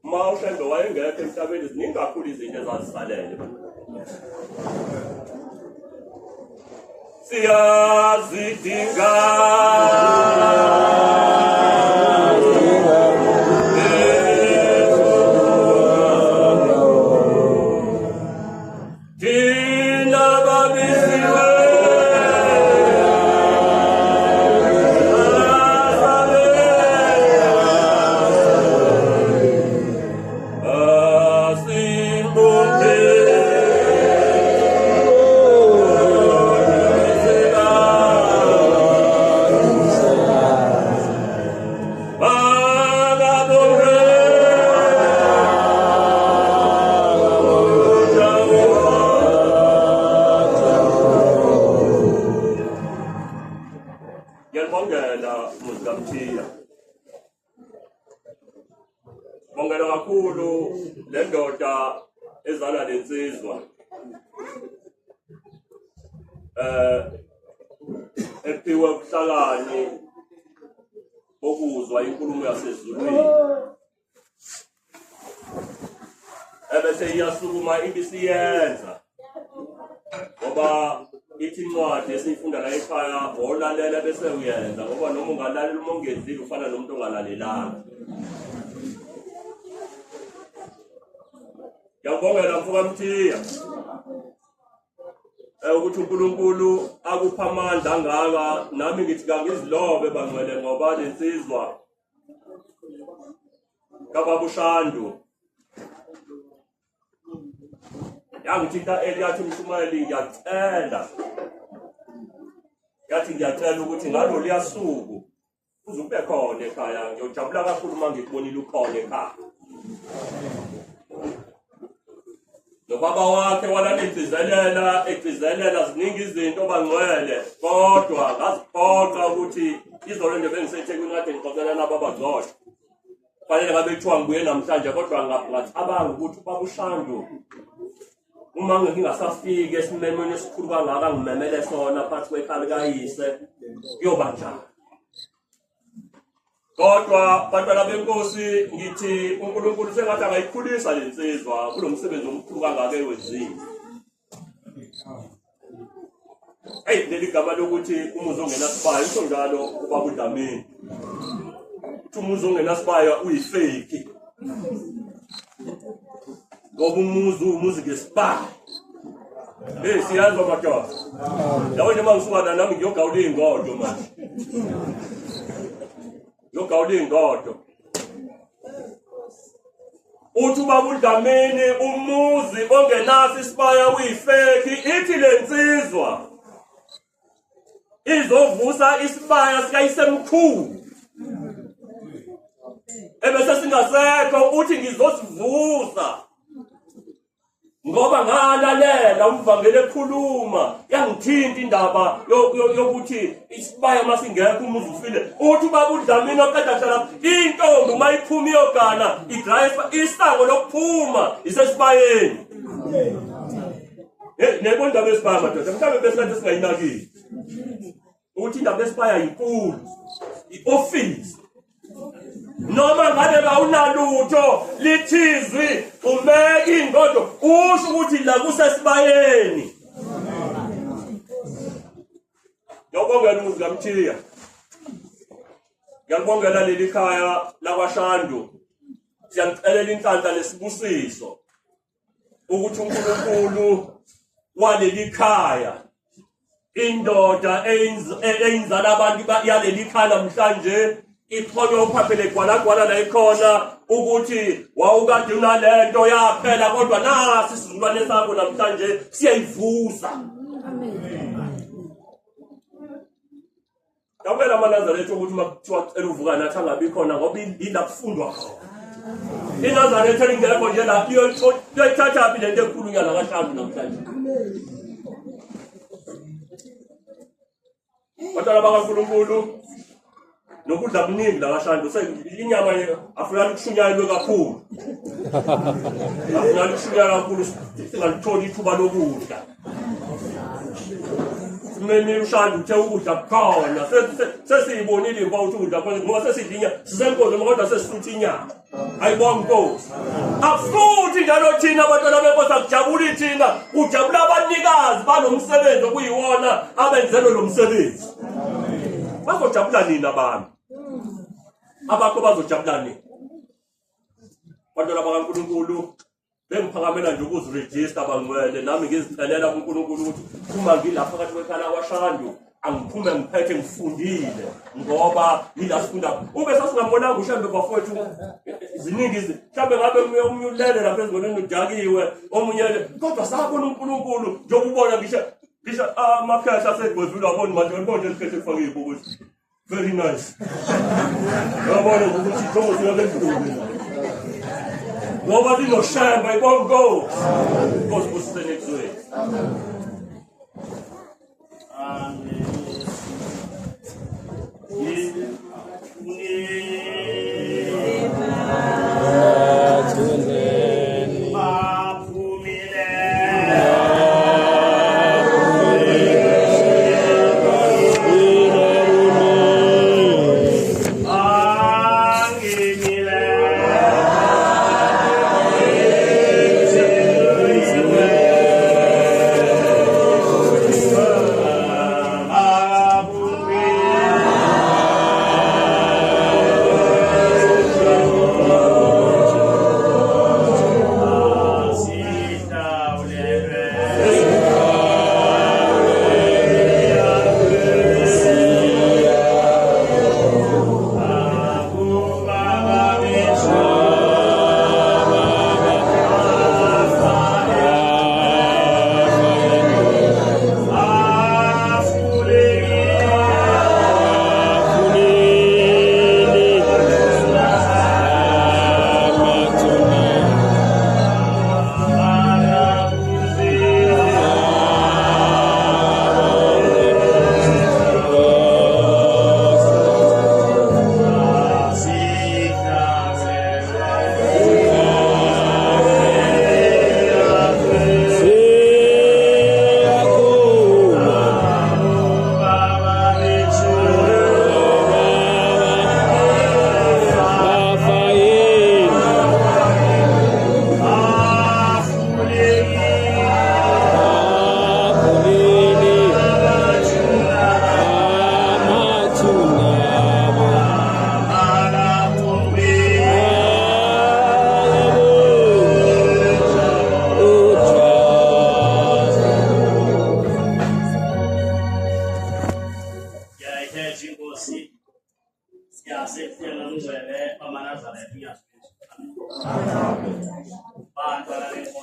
uma uShembe wayengekho emhlabeni ziningi kakhulu izinto ezazisalele siyazidinga ephiwe ubuhlakani bokuzwa inkulumo yasezulwini ebese iyasukuma ibisiyenza ngoba ithi incwadi esiyifunda la ekhaya olalela bese uyenza ngoba noma ungalalela uma ungenzile ufana nomuntu ongalalelanga. Ngiyabongela mfuka Mthiya ukuthi uNkulunkulu akupha amandla angaka nami ngithi kangizilobe bangcwele ngoba lensizwa kaBaba uShandu yangithinta yathi uMshumayeli ngiyacela yathi ngiyacela ukuthi ngalo liyasuku uze ube khona ekhaya ngiyojabula kakhulu uma ngikubonile ukhona ekhaya nobaba wakhe walala egcizelela ziningi izinto bangcwele kodwa ngaziphoqa ukuthi izolo nje bengiseThekwini kade ngixoxela nababa Gxosha fanele ngabe kuthiwa ngibuye namhlanje kodwa ngacabanga ukuthi ubaba uShandu uma ngingasafiki esimemeni esikhulu kangaka ngimemele sona phansi kwekhali kayise kuyoba njani kodwa bantwana benkosi ngithi uNkulunkulu sengathi angayikhulisa le nsizwa kulo msebenzi omkhulu kangaka ewenzile leli gama lokuthi umuzi ongenasibaya isho njalo ubaba uDlamini uthi umuzi ongenasibaya uyifake ngoba umuzi ngesibaya siyazwa madoda yawe nje mangisuka nami ngiyogawula iy'ngodo manje ngiyogawula iy'ngodo uthi ubaba uDlamini umuzi ongenaso isibaya uyifake ithi le nsizwa izovusa isibaya sikayisemkhulu ebese singasekho uthi ngizosivusa ngoba ngalalela umvangeli ekhuluma yangithinta indaba yokuthi isibaya masingekho umuzi ufile uthi ubaba uDlamini oqeda hlala intombi uma iphuma iyogana igrayisa isango lokuphuma isesibayeni nebona indaba yesibaya madoda mhlawumbe besikade singayinakile uthi indaba yesibaya yinkulu i-office noma ngabe kawunalutho lithizwi umeke ingodo usho ukuthi la kusesibayeni ngiyabongela umuzi kaMthiya ngiyabongela leli khaya lakwaShandu siyangicelela inhlanhla lesibusiso ukuthi uNkulunkulu waleli khaya indoda eyinzala abantu yaleli khaya namhlanje iphonywa uphaphele gwalagwala la ikhona ukuthi wawukade unalento yaphela kodwa nasi isizukulwane sakho namhlanje siyayivusa ngabela amaNazaretha ukuthi makuthiwa cela uvuka nathi angabi khona ngoba ila kufundwa khona iNazaretha elingekho nje la iyoyithatha phi lento ekhulunywa la kaShandu namhlanje bantwana bakaNkulunkulu nokudla kuningi la kaShandu inyama afuna ukushunyayelwe kakhulu afuna ukushunyayelwa kakhulu singalitholi ithuba lokudla simeme uShandu uthe ukudla kukhona sesiyibonile impa ukuthi ukudla khona ngoba sesidlinya sisenkozo kodwa sesisuthi inyama ayibonga inkosi akufuthi njalo thina abantwana benkosi akujabuli thina kujabula abanikazi banomsebenzi okuyiwona abenzelo lo msebenzi bazojabula nina abantu abakho bazojabula nini bantwana bakaNkulunkulu bengiphakamela nje ukuzirejista bangcwele nami ngizicelela kuNkulunkulu ukuthi uma ngilapha phakathi kwekhaya lakwaShandu angiphume ngiphethe ngifundile ngoba yila sifunda ube sasingambonanga uShambe bafowethu ziningi mhlawumbe ngabe umyulele lapha ezingolweni udakiwe omunye kodwa sakubona uNkulunkulu njengobona ngisho amakhehla asegwezula wabona manje ngibona nje isikhethe kufaka izibuko very nice yabona ukuthi thomo siyabendlule ngoba linoshamba ibongo Nkosi kusisene kuzwe amen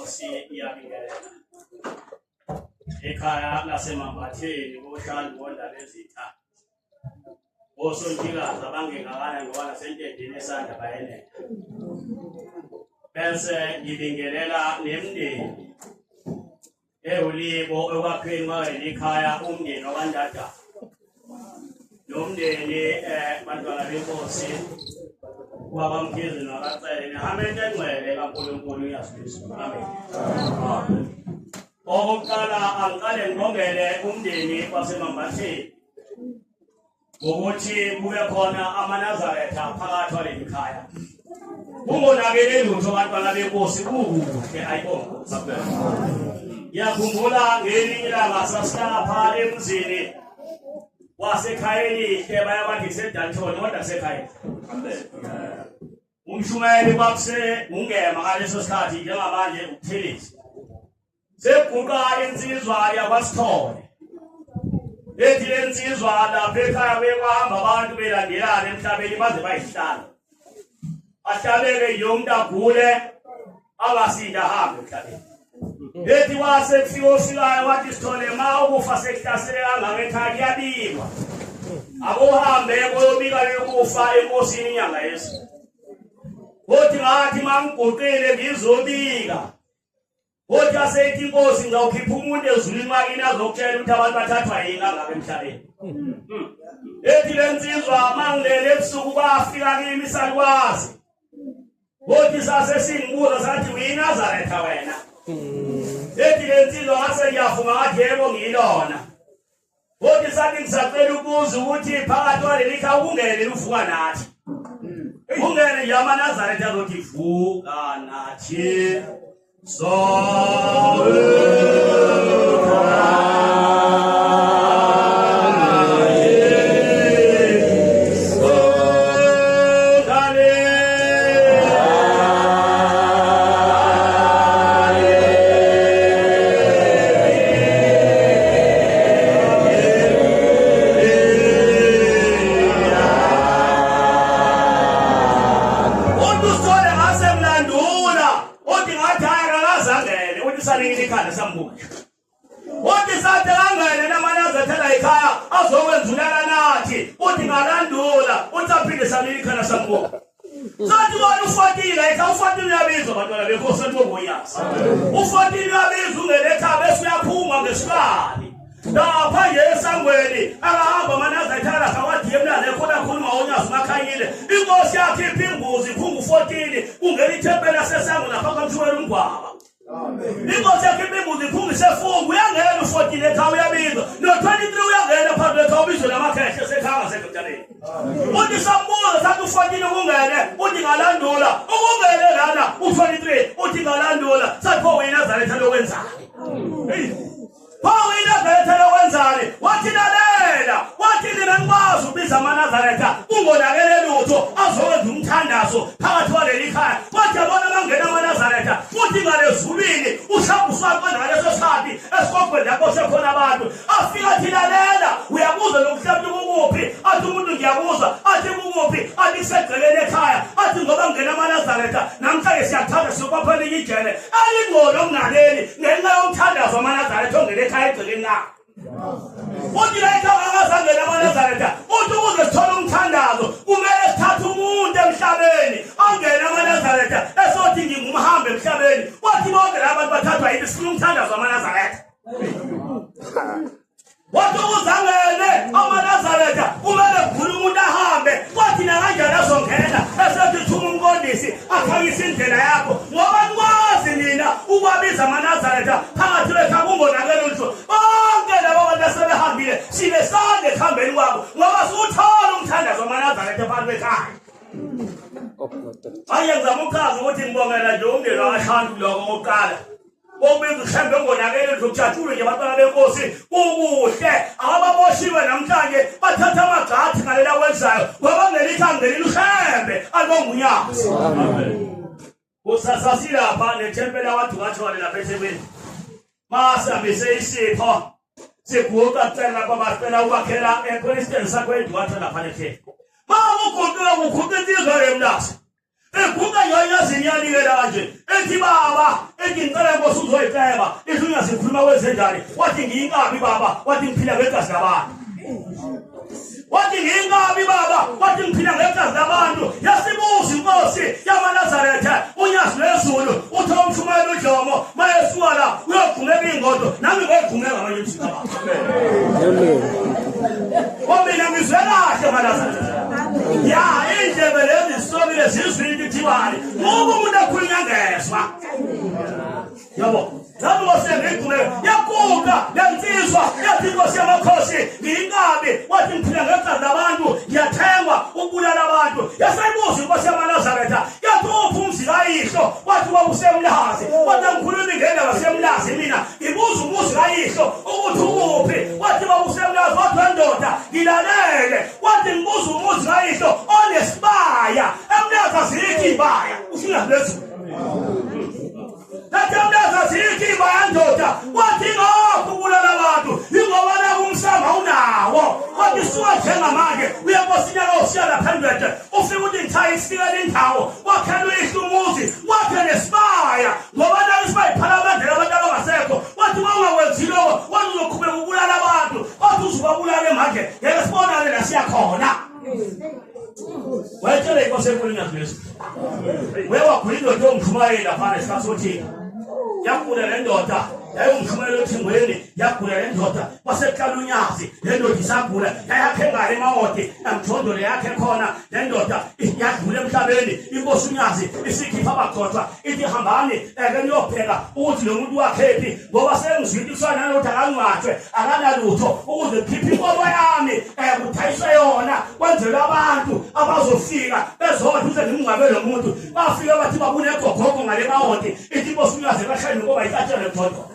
inkosi iyabingelela ekhaya laseMambatheni kohlala wondaba ezitha osontikazi abangengakana ngoba nasentendeni esanda bayenele bese ngibingelela nemndeni ulibo ekwapheni kwaleli khaya umndeni wakandada nomndeni bantwana benkosi kwabamkhizi nakaCele nihambe engcwele kaNkulunkulu uyaSifiso amen. Okokuqala angiqale ngibongele umndeni waseMambatheni ngokuthi kube khona amaNazaretha phakathi kwaleli khaya ungonakele lutho bantwana benkosi kukuhle ayibongo. Ngiyakhumbula ngelinye ilanga sasilapha emzini wasekhayeni bayabathi kuseDalton kodwa kusekhayeni. Umshumayeli kwakuse ungema ngaleso sikhathi njengamanje ukuthelisa sekuguqa insizwa yakwaSithole ethi lensizwa lapha ekhaya kwehamba abantu belandelana emhlabeni baze bayihlala ahlabeke yomuntu agule abasinda ahambe emhlabeni ethi wasekufikayo wathi Sithole ma ukufa sekuhlasele kangaka ekhaya kuyabikwa akuhambe koyobika yokufa enkosini inyanga yesi Wothi ngathi mangiguqile ngizobika Wothi asethi inkosi ngizawukhipha umuntu ezulwini wakini azokutshela ukuthi abantu bathathwa yini ngabe emhlabeni ethi lensizwa mangilele ebusuku bafika kimi isalukwazi Wothi sase singibuza sathi uyiNazaretha wena ethi lensizwa ngase ngiyafunga ngathi yebo ngiyilona Wothi sathi ngisacela ukubuza ukuthi phakathi kwaleli khaya ungene uvuka nathi ungene yamaNazaretha azothi vuka nathi Wothi sathe kangene namaNazaretha ekhaya azokwenzulela nathi uthi ngalandula uthi aphinde salile ikhaya sambuka sathi wena uFotile ekhaya uFotile uyabizwa bantwana benkosi ngoyazi uFotile uyabizwa ungene ekhaya bese uyaphuma ngesikali lapha nje esangweni akahamba amaNazaretha la kawathi yemlane khona khuluma onyazi makhanyile inkosi yakhe iphimbuzi iphungu uFotile ungena ithempeli lasesango lapha kaMthumela uMgwaba Inkosi yakhe imbuzi iphungise fungu uyangena uFotile ekhaya uyabizwa no23 uyangena phambi kwakhe ubizwe namakhehle sekhaya ngaseDokotela uthi sambuza sathi uFotile ungene uthi ngalandula ukungene lana u23 uthi ngalandula sathi pho uyiNazaretha lokwenzani pho uyiNazaretha lokwenzani wathi lalela wathi mina ngikwazi ubiza amaNazaretha ungonakele lutho azokwenza umthandazo phakathi kwaleli khaya wathi yabona bangena amaNazaretha uthi ngalezulwini ushabusaqwe ngaleso sikhathi esikogwe lapho sekhona abantu afika athi lalela uyabuza lokuhlabula kukuphi athi umuntu ngiyabuza athi kukuphi athi segceleni ekhaya athi ngoba ngena amaNazaretha namhlanje siyathanda siyokwaphela ijele alingcono kunaleli ngenxa yomthandazo amaNazaretha ongene ekhaya egceleni na uthi la ekhaya akazangena amaNazaretha uthi ukuze sithole umthandazo kumele sithathe umuntu emhlabeni angene amaNazaretha esothi ngingumhambe emhlabeni wathi bonke labantu bathathwa yini sifuna umthandazo amaNazaretha wathi uzangene amaNazaretha kumele kuvule umuntu ahambe wathi nakanjani azongena esethi thuma umqondisi akhanyisa indlela yakho ngoba nikwazi nina ukwabiza amaNazaretha phakathi kwekhaya kungonakele lutho bonke labo bantu asebehambile sibe sande ekuhambeni kwabo ngoba siwuthola umthandazo amaNazaretha phakathi kwekhaya Anye ngizama ukuchaza ukuthi ngibongela nje umndeni wakashantu lokho okokuqala Obiza uhlambe ngonakele lokujatshula nje abantwana benkosi kukuhle ababoshiwe namhlanje bathatha amagathi ngalela wenzayo ngoba ngelithi angenile uhlambe alibongunyazi amen usasasila lapha nethempeli wathi ngathole lapha eThekwini masambise isipho siguqa cela babacela ukwakhela eChristian sakho edwathi lapha eThekwini ma ukuguqula ukukhupha insizwa yemlasa Eguga yona zinyani kanje. Ethi baba, ethi ngicela Nkosi uzoyiceba. Izunya sikhuluma kwezenjani. Wathi ngiyinkabi baba, wathi ngiphila ngegazi labantu. Wathi ngiyinkabi baba, wathi ngiphila ngegazi labantu. Yasibuza Inkosi yamaNazaretha, unyazi lezulu, uthi umshumayeli uDlomo, mayesuka la uyogqumeka ingodo, nami ngogqumeka ngamanye umsika. Amen. Wamina ngizwe kahle maNazaretha. Ya indlebe lezi sobile zizwile kuthiwani. Ngoba umuntu akhulunywa ngeswa. Yabo. Nami wasengigcumeka yakuka lensizwa yathi Nkosi yamakhosi ngiyinkabi wathi ngiphila ngegazi labantu ngiyathengwa ukubulala abantu yasayibuza Inkosi yamaNazaretha yathi uphi umzi kayihlo wathi wabusemlazi wathi ngikhuluma ngendaba semlazi mina ngibuza umuzi kayihlo ukuthi ukuphi wathi wabusemlazi wathi wendoda ngilalele wathi ngibuza umuzi kayihlo onesibaya emlazi azikho ibaya ushinga lezo Natamdaza siki bayandoda wathi ngokubulala abantu ingoba la umsama unawo wathi suka njengamanje uyabosinyana osiyala 100 ufika uthi ngithayi isifika indawo wakhelwe ihlumuzi wakhe nesibaya ngoba la isibaya iphalamende abantu abangasekho wathi wangawenzilo wathi uzoqhubeka ukubulala abantu wathi uzobabulala manje ngeke sibonane la siyakhona wayetshela Inkosi enkulunyana leso wewakhulile nto umshumayeli afana sikasothini yakule le ndoda yayumshumayeli othingweni yakule le ndoda waseqala unyazi le ndoda isagula yayakhe ngale emawodi emjondolo yakhe khona le ndoda yadlula emhlabeni Inkosi unyazi isikhipha abagxothwa ithi hambani eke niyobheka ukuthi lo muntu wakhephi ngoba sengizwile isana ndoda akangcwatshwe akanalutho ukuze khiphe inkomo yami kuthayiswe yona kwenzela abantu abazofika bezothi uze ngimngcwabe lo muntu bafika bathi babune egogogo ngale mawodi ithi Inkosi unyazi kahleni ngoba ikatshele mjondolo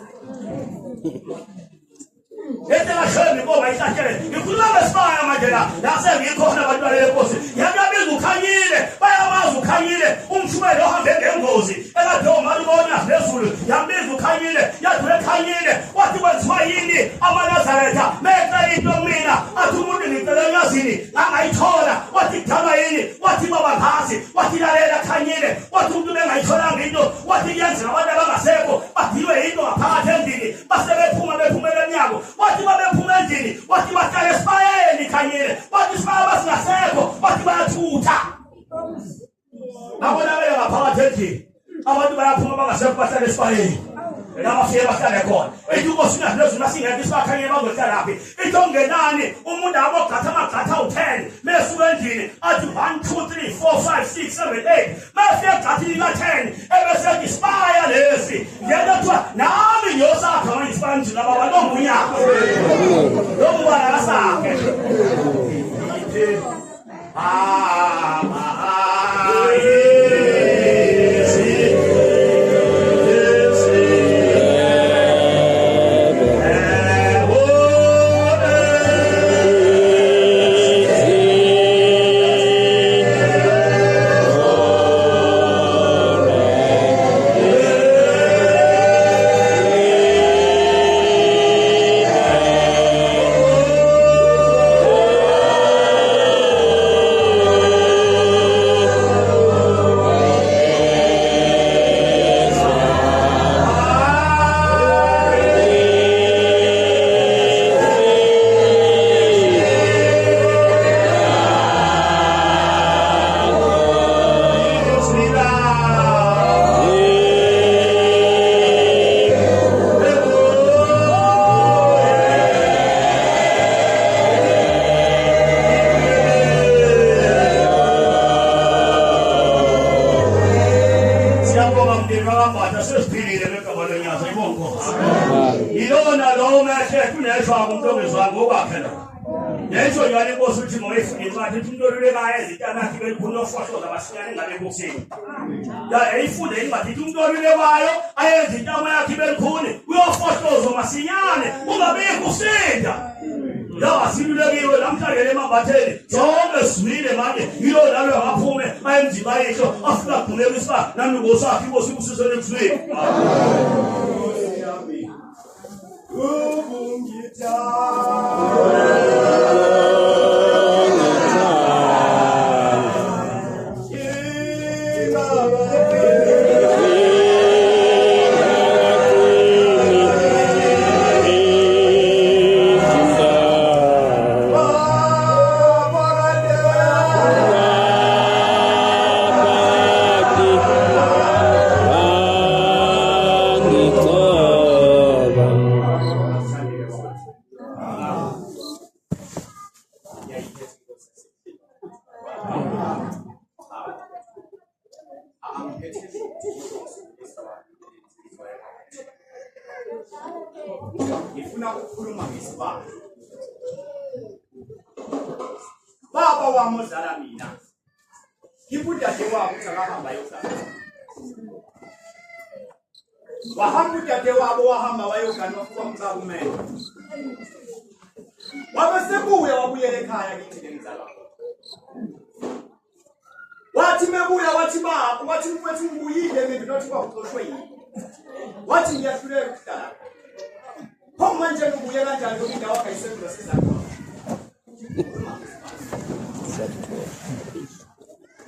Ete la shemi ngoba isakele ikhuluma ngesibaya manje la nasengikhona abantwana beNkosi yakabiza ukhanyile bayamazi ukhanyile umshumayeli ohambe ngengozi ekade omali bona lezulu yambiza ukhanyile yadule ekhanyile wathi kwenziwa yini amaNazaretha mecela into mina athi umuntu ngicela enyazini angayithola wathi kudala yini wathi baba ngazi wathi lalela khanyile wathi umuntu bengayitholanga into wathi kuyenzeka abantu abangasekho badilwe into ngaphakathi endini bephumela emnyango wathi babephuma endini wathi bahlale esibayeni khanyile wathi isibaya basingasekho wathi bayathutha nabona bele ngaphakathi endini abantu bayaphuma bangasekho bahlale esibayeni nabafike bahlale khona ethi Inkosi unyazi masingeke isibakhanyile bazohlalaphi ithi ongenani umuntu abogatha amagatha u10 mesuka endini athi 1 2 3 4 5 6 7 8 mafike gathini ka10 ebese isibaya lesi ngeke kuthiwa nami ngiyosakha manje isibaya nje laba balongunyaka lo mbala kasakhe Ilona lo mehlethu neshwa kumntongezwa ngokwakhe. Yesho yona Inkosi uthi ngoyifundile incwadi uthi umuntu olulekayo ezitanathi bekunofohloza abasinyane ngabe kusini. Ya eyifunde incwadi uthi umuntu olulekayo ayenza intamo yakhe belikhuni uyofohloza masinyane ungabikho usinda. La asilulekiwe namhlanje lemambatheni zonke sizwile manje yilo nalo ngaphume ayemzima bayisho afika kugcumeka isiba nami ngosakhe Inkosi ubusisele kuzwini. Ngifuna ukukhuluma ngesibalo. Baba wami ozala mina. Ngibudade wabo ukuthi akahamba yogana. Wahamba udade wabo wahamba wayogana wafuka umcaba umele. Wabe sebuya wabuyela ekhaya kithi nemzala. Wathi mebuya wathi baba wathi mfethu ngibuyile mina nothi kwaxoshwe yini. Wathi ngiyahluleka ukuhlala. Pho manje ngibuye kanjani lokho indawo akayisenza sizakho.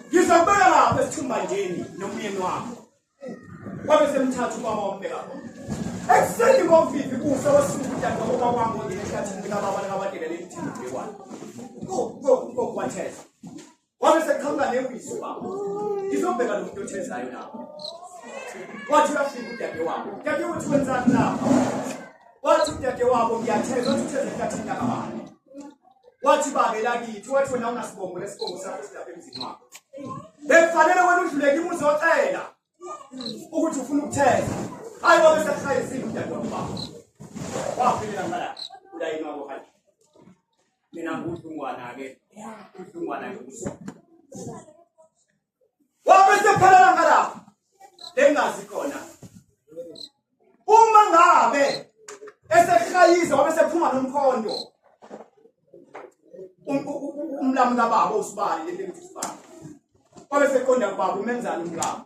Ngizobeka lapha esithumbanjeni nomyeni wami. Wabe semthatha ubaba wombeka khona. Ekuseni ngovivi kuhle wasukuda ngoba kwami nginehlathi ngikababa lakabadelela imithini bekwana. Go kwatheza. Wabe sekhanga newiso baba. Ngizobeka lo muntu othezayo lapha. Wathi lafika udade wabo. Udade uthi wenzani lapha? Wathi udade wabo ngiyatheza uthi utheze ehlathini lakabani. Wathi babe lakithi wathi wena unasibongo lesibongo sakho silapha emzini wakho. Bekufanele wena udluleke imuzi ocela ukuthi ufuna ukutheza. Hayi wabe sekhayizile udade wabo. Wafika ngala ulayini wabo kanti. Mina ngudungwana ke. Udungwana ke uso. Wabe sekhala ngala. Lengazi khona. Uma ngabe esekhayiza wabe sephuma nomkhondo. Umlamu kababa usibali lento usibali. Wabe seqonda kubaba umenzani umlamu.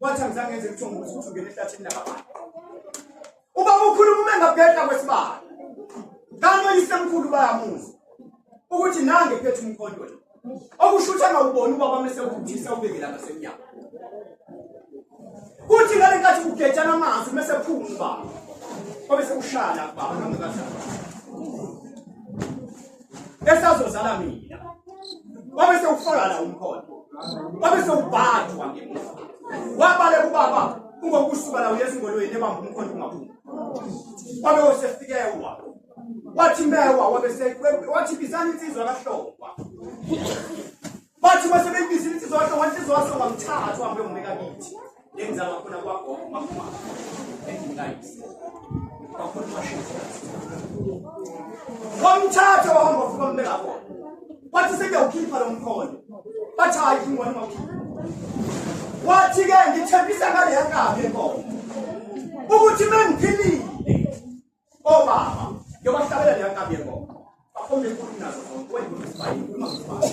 Wathi angizange ngenze uthongo ukuthi ungene ehlathini lakabani. Ubaba ukhuluma umengabhedla kwesibali. Kanye yisemkhulu bayamuza. Ukuthi nange phethe umkhondo lo. Okushutha ngawubona ubaba mase ukuthisa ubekela ngasemnyama. Kuthi ngale nkathi ugejana amanzi mase phuma ubaba. Wabe sekushaya kubaba noma ngazana. Esazozala mina. Wabe sekufaka la umkhondo. Wabe sekubhathwa ngemuva. Wabale kubaba ungokusuka la uyezingolweni ebamba umkhondo ungaphuma. Wabe wasefikewa. Wathi mewa wabe wathi bizana insizwa kaHlopha. Bathi basebenzisa insizwa kaHlopha insizwa kaHlopha ngamthatha uhambe umbeka kithi. Lengizama khona kwagogo makhuma. Engingayisi. Bakhona mashini. Wamthatha wahamba ufuka umbeka khona. Wathi sengiyawukhipha lo mkhondo. Bathi hayi ungwani mawukhipha. Wathi ke ngithembisa ngale yangabe enkomo. Ukuthi mengiphilile. Baba, ngiyobahlabela le yangabe enkomo. Bakhombe inkulu nazo zonke wayibona uma ngisibani.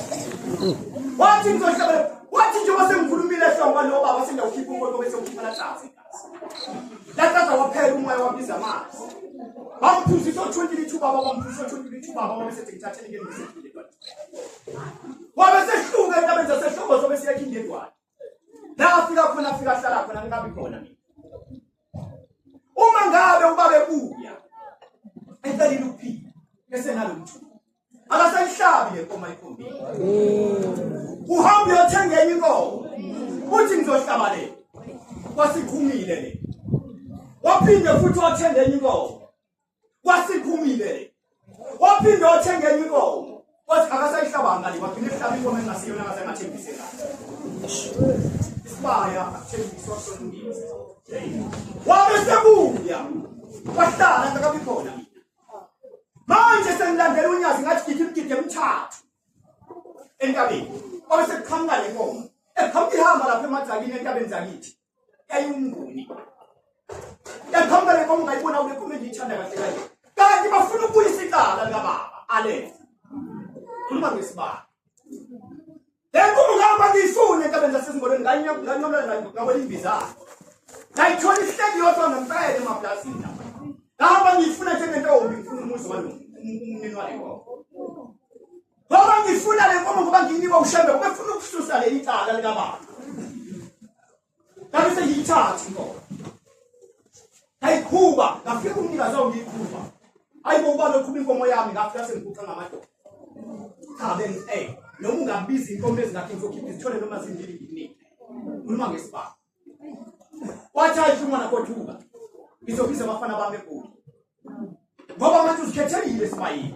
Wathi ngizohlabela, wathi nje wasemkhulumile ehlomba lo baba sengiyawukhipha unkolo bese ukhipha la tsazi. La tsazi waphela umoya wabiza amanzi. Bamphuzisa 22 baba bamphuzisa 22 baba wabe sethi ngithathele ngene ngisethile kwathi. Wabe sehluka entabeni zasehlobo zobe siyakhinde edwana. La afika khona afika hlala khona ngabe khona mina. Uma ngabe ubabe buya. Entalile ukuphila bese nalo mthu. Akasayihlabi lenkomo ayikhombile. Uhambe uyothenga enye inkomo. Uthi ngizohlaba le. Wasikhumile le. Waphinde futhi wathenga enye inkomo. Wasikhumile le. Waphinde wathenga enye inkomo. Wathi akasayihlaba ngale waphinde ehlaba inkomo engasiyona ngasengathembise ngayo. Isibaya athembiswa sonke. Wabe sebuya. Wahlala ngakabi khona mina. Manje sengilandela unyazi ngathi ngigide emthathu. Entabeni. Wabe sekukhanga lenkomo. Ekhamba ihamba lapha emadzakini entabeni zakithi. Yayunguni. Yakhamba lenkomo ngayibona ulenkomo engiyithanda kahle kahle. Kanti bafuna ukubuyisa icala likababa. Ale. Khuluma ngesibani. Lenkomo ngihamba ngiyifuna entabeni zasezingolweni nganyonela ngawela imbizana. Ngayithola ihleki yodwa ngempela emaplasini. Ngihamba ngiyifuna njengentombi ngifuna umuzi walo umnini waleko. Ngoba ngifuna lenkomo ngoba nginiwa ushembe ubefuna ukususa le icala likababa. Kanti sengiyithatha inkomo. Ngayikhuba ngafika umnikazi wayo ngiyikhuba. Hayibo ubalo ukhuma inkomo yami ngafika sengiguqa ngamadoda. Chabe noma ungabiza inkomo ezingakho ngizokhipha izithole noma zimbili ngikunike. Khuluma ngesibani. Wathi ayishuma nakothuka. Izobiza abafana bami eGoli. ngoba manje uzikhethekile Sibayeni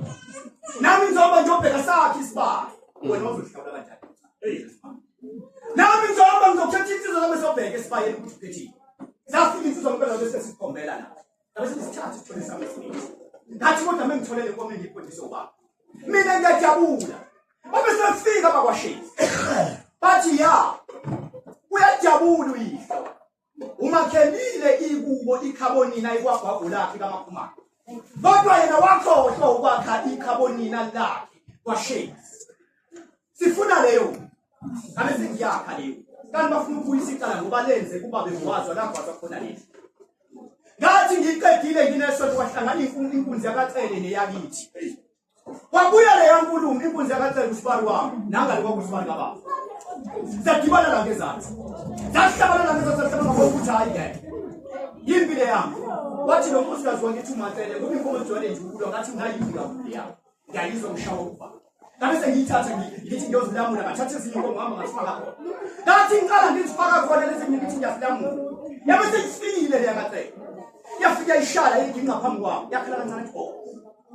nami ngizoba ngiyobheka sakhe isibaya wena uzohlawula kanjani nami ngizoba ngizokhetha insizwa zami sobheka Sibayeni ukuthi uphethile zafika insizwa ngempela bese sikhombela la ngabe sesithatha sithole sami esiningi ngathi kodwa mengitholele inkomo engiyiphothise ubaba mina ngiyajabula babe sefika bakwashezi bathi ya uyajabula uyihlo umakhelile ikubo ikhabonina ikwagwagu lakhe kamakhumalo kodwa yena wakhohlwa ukwakha ikhabonina lakhe kwashezi sifuna leyo ngabe sengiyakha leyo kanti bafuna ukuyisa icala ngoba lenze kuba bewazwa lapho asakhona leyo ngathi ngiqedile nginesonto kwahlangana inkunzi yakaCele neyakithi kwabuya leya nkulumo inkunzi yakaCele usibari wami nangale kwakusibari kababa sadibana la ngezansi sahlabana la ngezansi sahlabana ngokuthi hayi ngeke yimpilo yami wathi lo nkosikazi wangithi uMaCele ngoba inkomo ejwayele nje ukulwa ngathi ngayiphi kakhulu yami ngiyayizwa ngishawa ukuba ngabe sengiyithatha ngithi ngiyozilamula ngathatha ezinye inkomo ngihamba ngasifaka khona ngathi ngiqala ngizifaka khona lezi ngithi ngiyazilamula yabe seyifikile leya kaCele yafika ishala inginqa phambi kwami yakhala kancane pho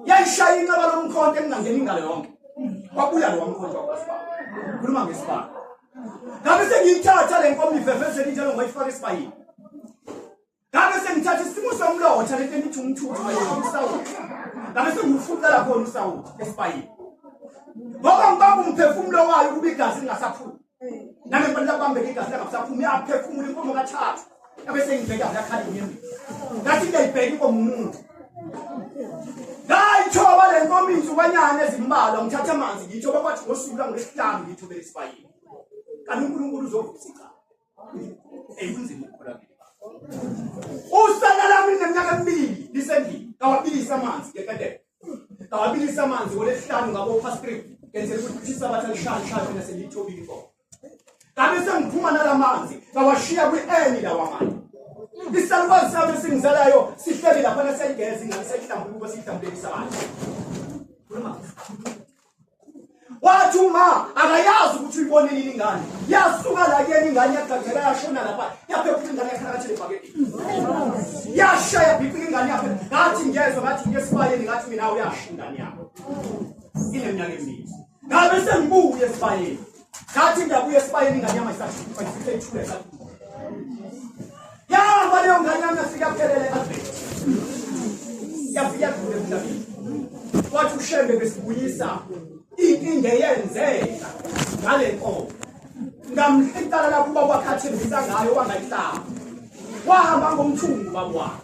yayishaya inqaba lomkhonto engingangeni ingalo yonke kwabuya lo wamkhonto wakwasibaba khuluma ngesibaba ngabe sengiyithatha le nkomo ivevezela njalo ngoyifaka esibayeni ngabe sengithatha isimo somlotha lento enithi umthuthu mayisawuthi ngabe sengifuqela khona usawuthi esibayeni ngoba ngibamba umphefumulo wayo kuba igazi lingasaphumi nami ngibona bambeke igazi lingasaphumi yaphefumula inkomo kathathu ngabe sengibheka yakhala inyembezi ngathi ngiyibheka inkomo umuntu ngayithoba le nkomo insukanyana ezimbalwa ngithatha amanzi ngiyithoba kwathi ngosuku langolesihlanu ngiyithobela esibayeni kanti uNkulunkulu uzovusa icala kunzima ukukhula usana lami neminyaka emibili lisendlini kawabilisa amanzi ngekadebe kawabilisa amanzi ngolesihlanu ngabopha script ngenzela ukuthi isabatha lishaya nasengiyithobile inkomo ngabe sengiphuma nalamanzi kawashiya kwi-eni lawa manje isalukazi sami esingizalayo sihleli laphana siyayigeza ingane seyihlambuluka siyihlambulelisa abantu wathi uma akayazi ukuthi uyibonile ingane yasuka la kuyena ingane yagagela yashona lapha yaphephula ingane yakhalakathele ebhaketini yashaya bhiphika ingane yakhe ngathi ngiyezwa ngathi ngesibayeni ngathi mina uyasha ingane yakho ineminyaka emibili ngabe sengibuye esibayeni ngathi ngiyabuya esibayeni ingane yami ayisayithule yahamba leyo ngane yami yafika yaphelele advent yafika kule emhlabeni wathi ushembe besibuyisa inkinga eyenzeka ngale nkomo ngamhitala lapho ubaba wakhathembisa ngayo wangayihlaba wahamba ngomthungu babwami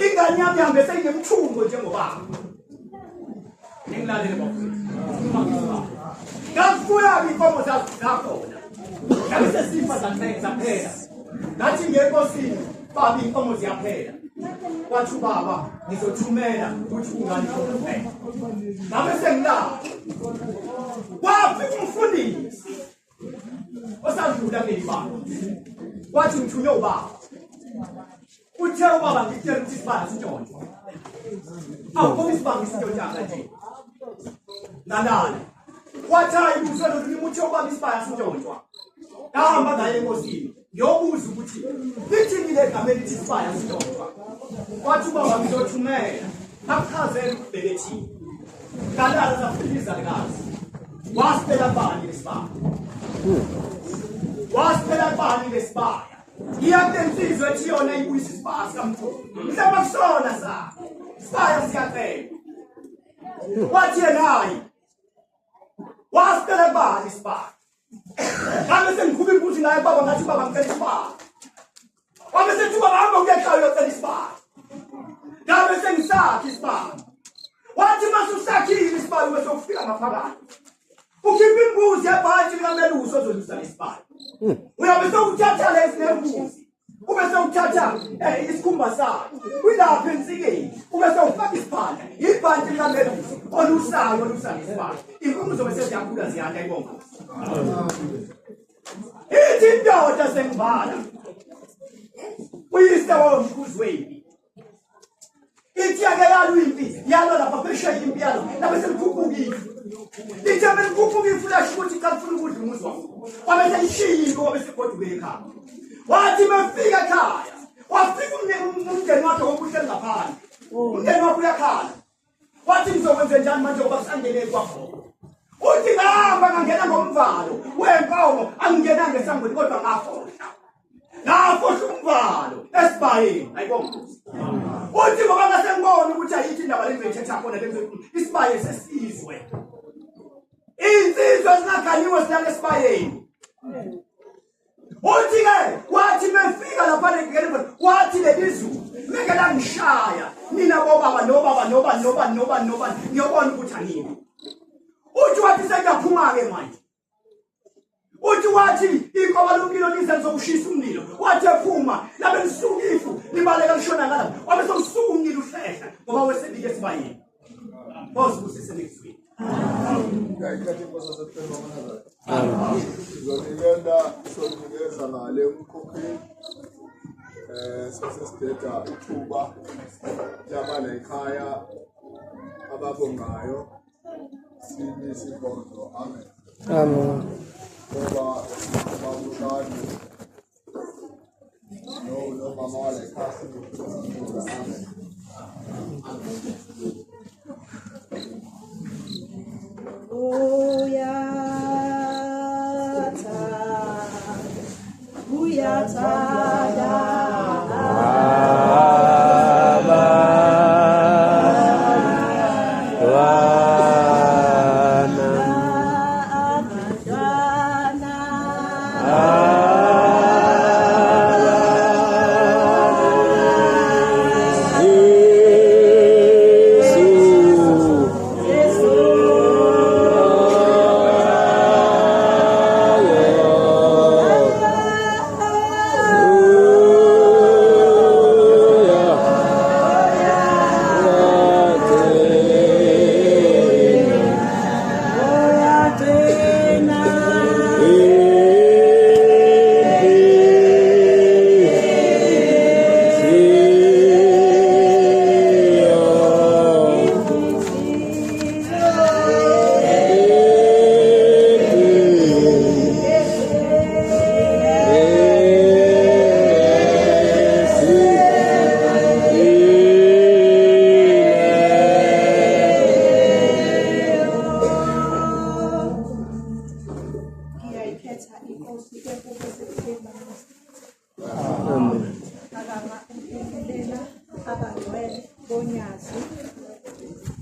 ingane yami ihambe seyinemthungo njengobaba ngilalele bafowethu ngafuya inkomo zakhona ngabe sesifa zaphela ngathi ngenkosini baba inkomo ziyaphela wathi ubaba ngizothumela ukuthi ungani kuphela ngabe sengilapha wafika umfundisi osadlula kuleli banga wathi ngithunywe ubaba uthe ubaba ngitshela ukuthi isibanga sintshontshwa awukho isibanga sintshontshanga nje nalala wathi hayi uzolulima uthe ubaba isibanga sintshontshwa ngahamba ngaye enkosini ngiyobuza ukuthi lithini le gama elithi isibaya sintshontshwa wathi ubaba ngizothumela akuchazele ukubhekethini kalala safiliza likazi wasipela bani lesibaya wasipela bani lesibaya iyatensizwe ethi yona ibuyisa isibaya sikamthungu mhlawumbe kusona sa isibaya siyacela wathi yena hayi wasipela bani isibaya ngabe sengikhupha imbuzi ngaye baba ngathi baba ngicela isibaya wabe sethi ubaba hamba uyehlala uyocela isibaya ngabe sengisakha isibaya wathi masusakhile isibaya bese ufika ngaphakathi ukhipha imbuzi yebhanti likamelusi ozolisa isibaya uyabe sewuthatha lezi nembuzi ube sewuthatha isikhumba sakhe uyilapha ensikeni ube sewufaka isiphandla ibhanti likamelusi olusayo olusana isibaya inkomo zobe seziyakhula ziyanda ibonga ithi indoda sengivala uyise womkhuzweni ithi yake yalwimpi yalo lapha phesheya impi yalo lapha semkhuphukile lithi abelikhuphuka iflash ukuthi xa kufuna ukudla umuzi wakho wabe seyishiyile wabe segodukele ekhaya wathi befika ekhaya wafika umndeni wakhe wokuhleli ngaphandle umndeni wakhe uyakhala wathi ngizokwenza njani manje ngoba kusangene kwakho uthi ngihamba ngangena ngomvalo wenkomo angingena ngesangweni kodwa ngafohla umvalo esibayeni ayibona uthi ngoba ngasengibona ukuthi ayithi indaba lengizoyithetha khona isibaye sesizwe insizwe zingaganiwe silale esibayeni uthi-ke wathi mefika lapha wathi lelizulu meke langishaya nina bobaba nobani ngiyobona ukuthi anini uthi wathi sengiyaphuma-ke manje uthi wathi inkoba lomlilo lize lizokushisa umlilo wathi ephuma labe lisuka ifu libaleka lishona ngala wabe sokusuka umlilo uhlehla ngoba wesebike esibayeni bosibusise nekuzwini Sonikeza ngale umkhokheli sesesithetha ithuba yabala ekhaya ababongayo sibonzo amen ngoba babushane no mama wale kasi amen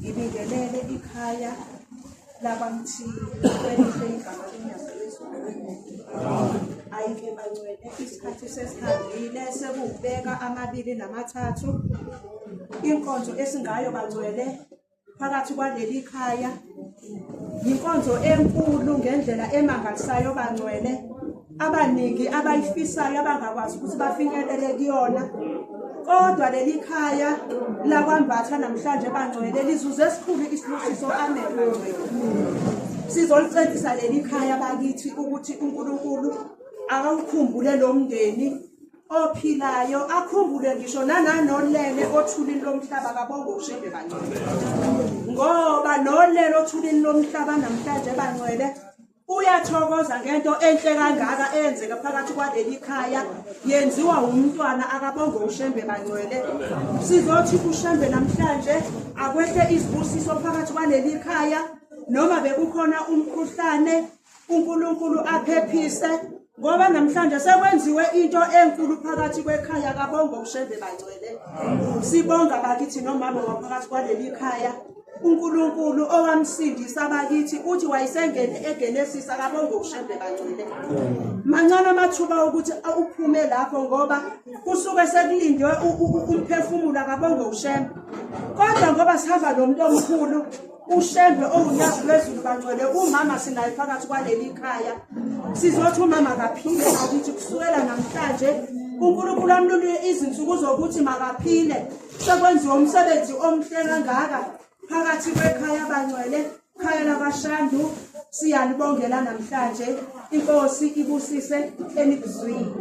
ngibingelele ikhaya labamthile kwelihle igama leNyasa ayike bangcwele isikhathi sesihambile sekubeka 2 namathathu inkonzo esingayo bangcwele phakathi kwaleli khaya inkonzo enkulu ngendlela emangalisayo bangcwele abaningi abayifisayo abangakwazi ukuthi bafinyelele kuyona kodwa leli khaya la kwambatha namhlanje bangcwele lizuze esikhulu isibusiso amen sizolitsentisa leli khaya bakithi ukuthi uNkulunkulu akawukhumbule lo mndeni ophilayo akhumbule ngisho nananolele othulini lomhlaba kabonge ushende bangcwele ngoba nolele othulini lomhlaba namhlanje bangcwele uyathokoza ngento enhle kangaka eyenzeka phakathi kwaleli khaya yenziwa umntwana akabonge ushembe bangcwele sizothi ushembe namhlanje akwehle izibusiso phakathi kwaleli khaya noma bekukhona umkhuhlane uNkulunkulu aphephise ngoba namhlanje sekwenziwe into enkulu phakathi kwekhaya kabonge ushembe bangcwele sibonga bakithi nomama waphakathi kwaleli khaya uNkulunkulu owamsindisa abakithi uthi wayisengene eGenesis akabonge ushembe bangcwele mancane amathuba ukuthi uphume lapho ngoba kusuke sekulindwe umphefumulo akabonge ushembe kodwa ngoba sihamba nomuntu omkhulu ushembe owunyazi lwezulu bangcwele umama sinaye phakathi kwaleli khaya sizothi umama kaphile ukuthi kusukela namhlanje uNkulunkulu amlule izinsuku zokuthi makaphile sekwenziwa umsebenzi omhle kangaka phakathi kwekhaya bangcwele khaya labashandu siyalibongela namhlanje inkosi ibusise enikuzwini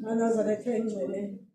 Manazareth